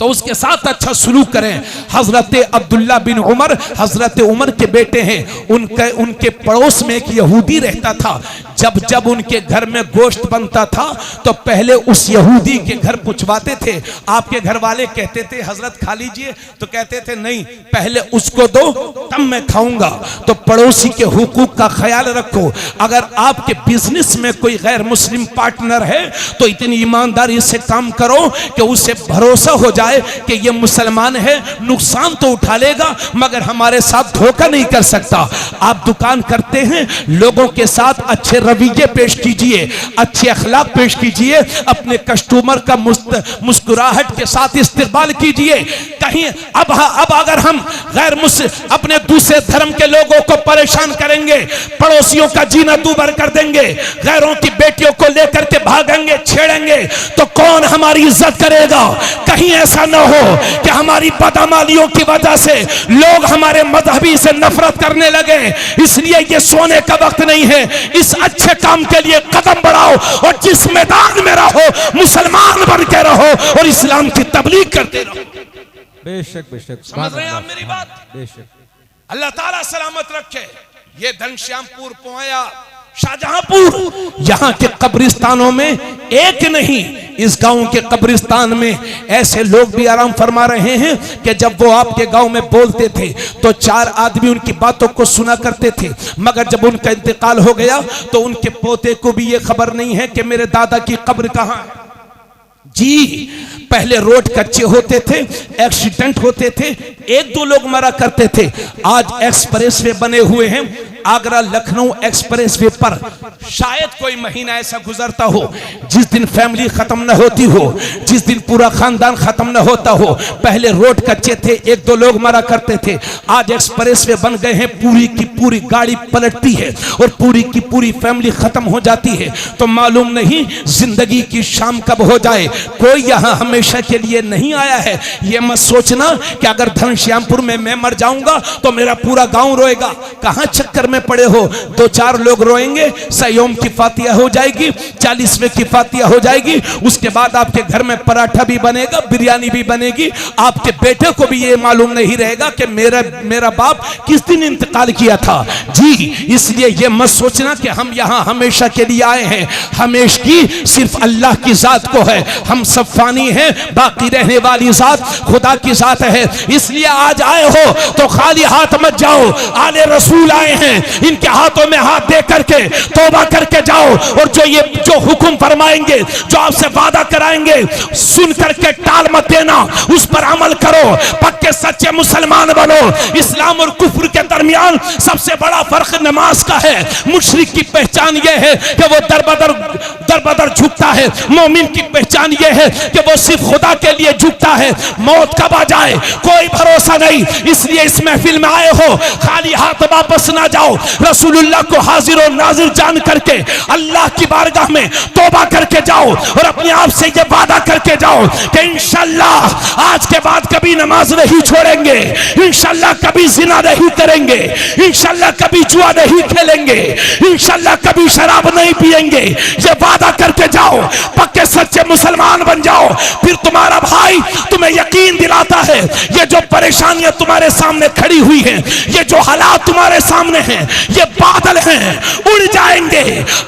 तो उसके साथ अच्छा सलूक करें। हजरत अब्दुल्ला बिन उमर, हजरत उमर के बेटे हैं, उनके पड़ोस में एक यहूदी रहता था। जब जब उनके घर में गोश्त बनता था तो पहले उस यहूदी के घर पूछवाते थे। आपके घर वाले कहते थे हजरत खा लीजिए, तो कहते थे नहीं, पहले उसको दो तब मैं खाऊंगा। तो पड़ोसी के हुकूक का ख्याल रखो। अगर आपके बिजनेस में कोई गैर मुस्लिम पार्टनर है तो इतनी ईमानदारी से काम करो कि उसे भरोसा हो जाए कि ये मुसलमान है, नुकसान तो उठा लेगा मगर हमारे साथ धोखा नहीं कर सकता। आप दुकान करते हैं, लोगों के साथ अच्छे रवैये पेश कीजिए, अच्छे अखलाक पेश कीजिए, अपने कस्टमर का मुस्कुराहट के साथ इस्तेमाल कीजिए। कहीं अब अगर हम गैर मुस्लिम अपने दूसरे धर्म के लोगों को परेशान करेंगे, पड़ोसियों का जीना दूभर कर देंगे, गैरों की बेटियों को लेकर के भागेंगे, छेड़ेंगे, तो कौन हमारी इज्जत करेगा? कहीं ऐसा न हो कि हमारी बदअमलियों की वजह से लोग हमारे मजहबी से नफरत करने लगे। इसलिए ये सोने का वक्त नहीं है, इस अच्छे काम के लिए कदम बढ़ाओ और जिस मैदान में रहो मुसलमान बन के रहो और इस्लाम की तबलीग करते रहो। बेशक बेशक, समझ रहे हैं आप मेरी बात? बेशक। अल्लाह ताला सलामत रखे। ये घनश्यामपुर, पोया, शाहजहांपुर, यहाँ के कब्रिस्तानों में एक नहीं, इस गांव के कब्रिस्तान में ऐसे लोग भी आराम फरमा रहे हैं कि जब वो आपके गांव में बोलते थे तो 4 आदमी उनकी बातों को सुना करते थे, मगर जब उनका इंतकाल हो गया तो उनके पोते को भी ये खबर नहीं है कि मेरे दादा की कब्र कहाँ है। जी, पहले रोड कच्चे होते थे, एक्सीडेंट होते थे, 1-2 लोग मरा करते थे। आज एक्सप्रेसवे बने हुए हैं। आगरा लखनऊ एक्सप्रेसवे पर शायद कोई महीना ऐसा गुजरता हो जिस दिन फैमिली खत्म न होती हो, जिस दिन पूरा खानदान खत्म न होता हो। पहले रोड कच्चे थे, 1-2 लोग मरा करते थे, आज एक्सप्रेसवे बन गए हैं, पूरी की पूरी गाड़ी पलटती है और पूरी की पूरी फैमिली खत्म हो जाती है। तो मालूम नहीं जिंदगी की शाम कब हो जाए। कोई यहाँ हमेशा के लिए नहीं आया है। ये मत सोचना कि अगर घनश्यामपुर में मैं मर जाऊंगा तो मेरा पूरा गांव रोएगा। कहां चक्कर में पड़े हो? 2-4 लोग रोएंगे, सयोम की फातिया हो जाएगी, 40वें की फातिया हो जाएगी, उसके बाद आपके घर में पराठा भी बनेगा, बिरयानी भी बनेगी। आपके बेटे को भी ये मालूम नहीं रहेगा कि मेरा बाप किस दिन इंतकाल किया था। जी, इसलिए ये मत सोचना कि हम यहाँ हमेशा के लिए आए हैं। हमेशा की सिर्फ अल्लाह की जात को है। हम सब फानी हैं, बाकी रहने वाली जात खुदा की जात है। इसलिए आज आए हो तो खाली हाथ मत जाओ। आले रसूल आए हैं, इनके हाथों में हाथ दे करके तौबा करके जाओ और जो हुक्म फरमाएंगे, जो आपसे वादा कराएंगे, सुन करके टाल मत देना, उस पर अमल करो, पक्के सच्चे मुसलमान बनो। इस्लाम और कुफ्र के दरमियान सबसे बड़ा फर्क नमाज का है। मुशरिक की पहचान यह है कि वो दरबदर झुकता है, मोमिन की पहचान यह है कि वो सिर्फ खुदा के लिए झुकता है। मौत कब आ जाए कोई भरोसा नहीं। इसलिए इस महफिल में आए हो, खाली हाथ वापस ना जाओ। रसूलुल्लाह को हाजिर और नाजिर जान करके अल्लाह की बारगाह में तौबा करके जाओ और अपने आप से ये वादा करके जाओ कि इंशाअल्लाह आज के बाद कभी नमाज नहीं छोड़ेंगे, इंशाअल्लाह कभी जिना नहीं करेंगे, इंशाअल्लाह कभी जुआ नहीं खेलेंगे, इंशाअल्लाह कभी शराब नहीं पिएंगे। ये वादा करके जाओ, पक्के सच्चे मुसलमान बन जाओ। फिर तुम्हारा भाई तुम्हें यकीन दिलाता है, ये जो परेशानियां तुम्हारे सामने खड़ी हुई हैं, ये जो हालात तुम्हारे सामने हैं, ये बादल हैं, उड़ जाएंगे।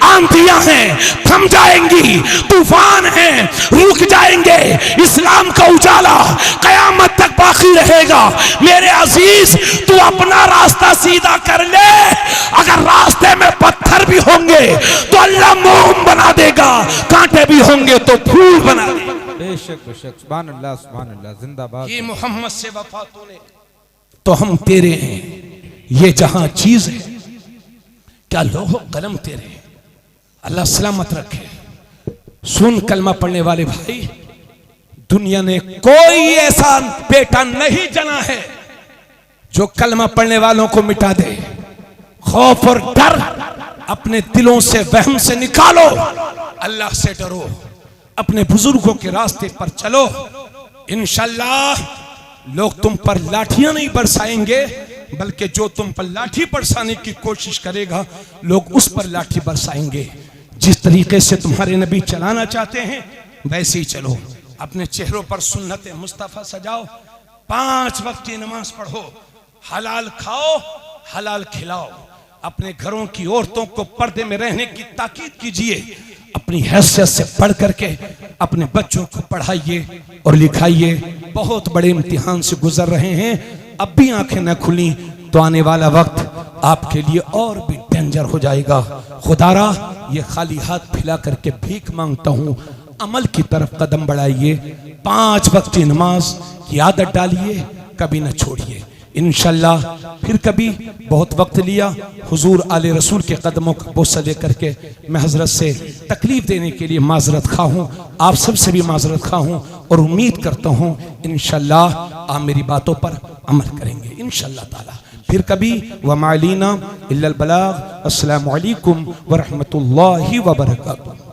आंधियां हैं, थम जाएंगी। तूफान हैं, रुक जाएंगे। इस्लाम का उजाला कयामत तक बाकी रहेगा। मेरे अजीज, तू अपना रास्ता सीधा कर ले। अगर रास्ते में पत्थर भी होंगे तो अल्लाह मोम बना देगा, कांटे भी होंगे तो फूल बना देगा। बेशक बेशक, सुभान अल्लाह, सुभान अल्लाह, जिंदाबाद। ये मोहम्मद से वफा तूने तो हम तेरे हैं। ये जहां चीज है क्या लोहो कलम तेरे, अल्लाह सलामत रखे। सुन कलमा पढ़ने वाले भाई, दुनिया ने कोई ऐसा बेटा नहीं जना है जो कलमा पढ़ने वालों को मिटा दे। खौफ और डर अपने दिलों से, वहम से निकालो, अल्लाह से डरो, अपने बुजुर्गों के रास्ते पर चलो। इंशाअल्लाह लोग तुम पर लाठियां नहीं बरसाएंगे, बल्कि जो तुम पर लाठी बरसाने की कोशिश करेगा लोग उस पर लाठी बरसाएंगे। जिस तरीके से तुम्हारे नबी चलाना चाहते हैं वैसे ही चलो। अपने चेहरों पर सुन्नत मुस्तफ़ा सजाओ, 5 वक्त की नमाज पढ़ो, हलाल खाओ, हलाल खिलाओ। अपने घरों की औरतों को पर्दे में रहने की ताकीद कीजिए। अपनी हैसियत से पढ़ करके अपने बच्चों को पढ़ाइए और लिखाइए। बहुत बड़े इम्तिहान से गुजर रहे हैं, अब भी आंखें न खुली तो आने वाला वक्त आपके लिए और भी डेंजर हो जाएगा। खुदारा ये खाली हाथ फैला करके भीख मांगता हूँ, अमल की तरफ कदम बढ़ाइए। 5 वक्त की नमाज की आदत डालिए, कभी न छोड़िए। इंशाल्लाह फिर कभी, बहुत वक्त लिया, हुजूर आले रसूल के कदमों का बोसा लेकर के मैं हजरत से तकलीफ देने के लिए माजरत खा हूँ, आप सबसे भी माजरत खा हूँ और उम्मीद करता हूँ इंशाल्लाह आप मेरी बातों पर अमल करेंगे इंशाल्लाह ताला। फिर कभी व मालीना इल्लल बलाग। अस्सलामु अलैकुम व रहमतुल्लाहि व बरकातुहू।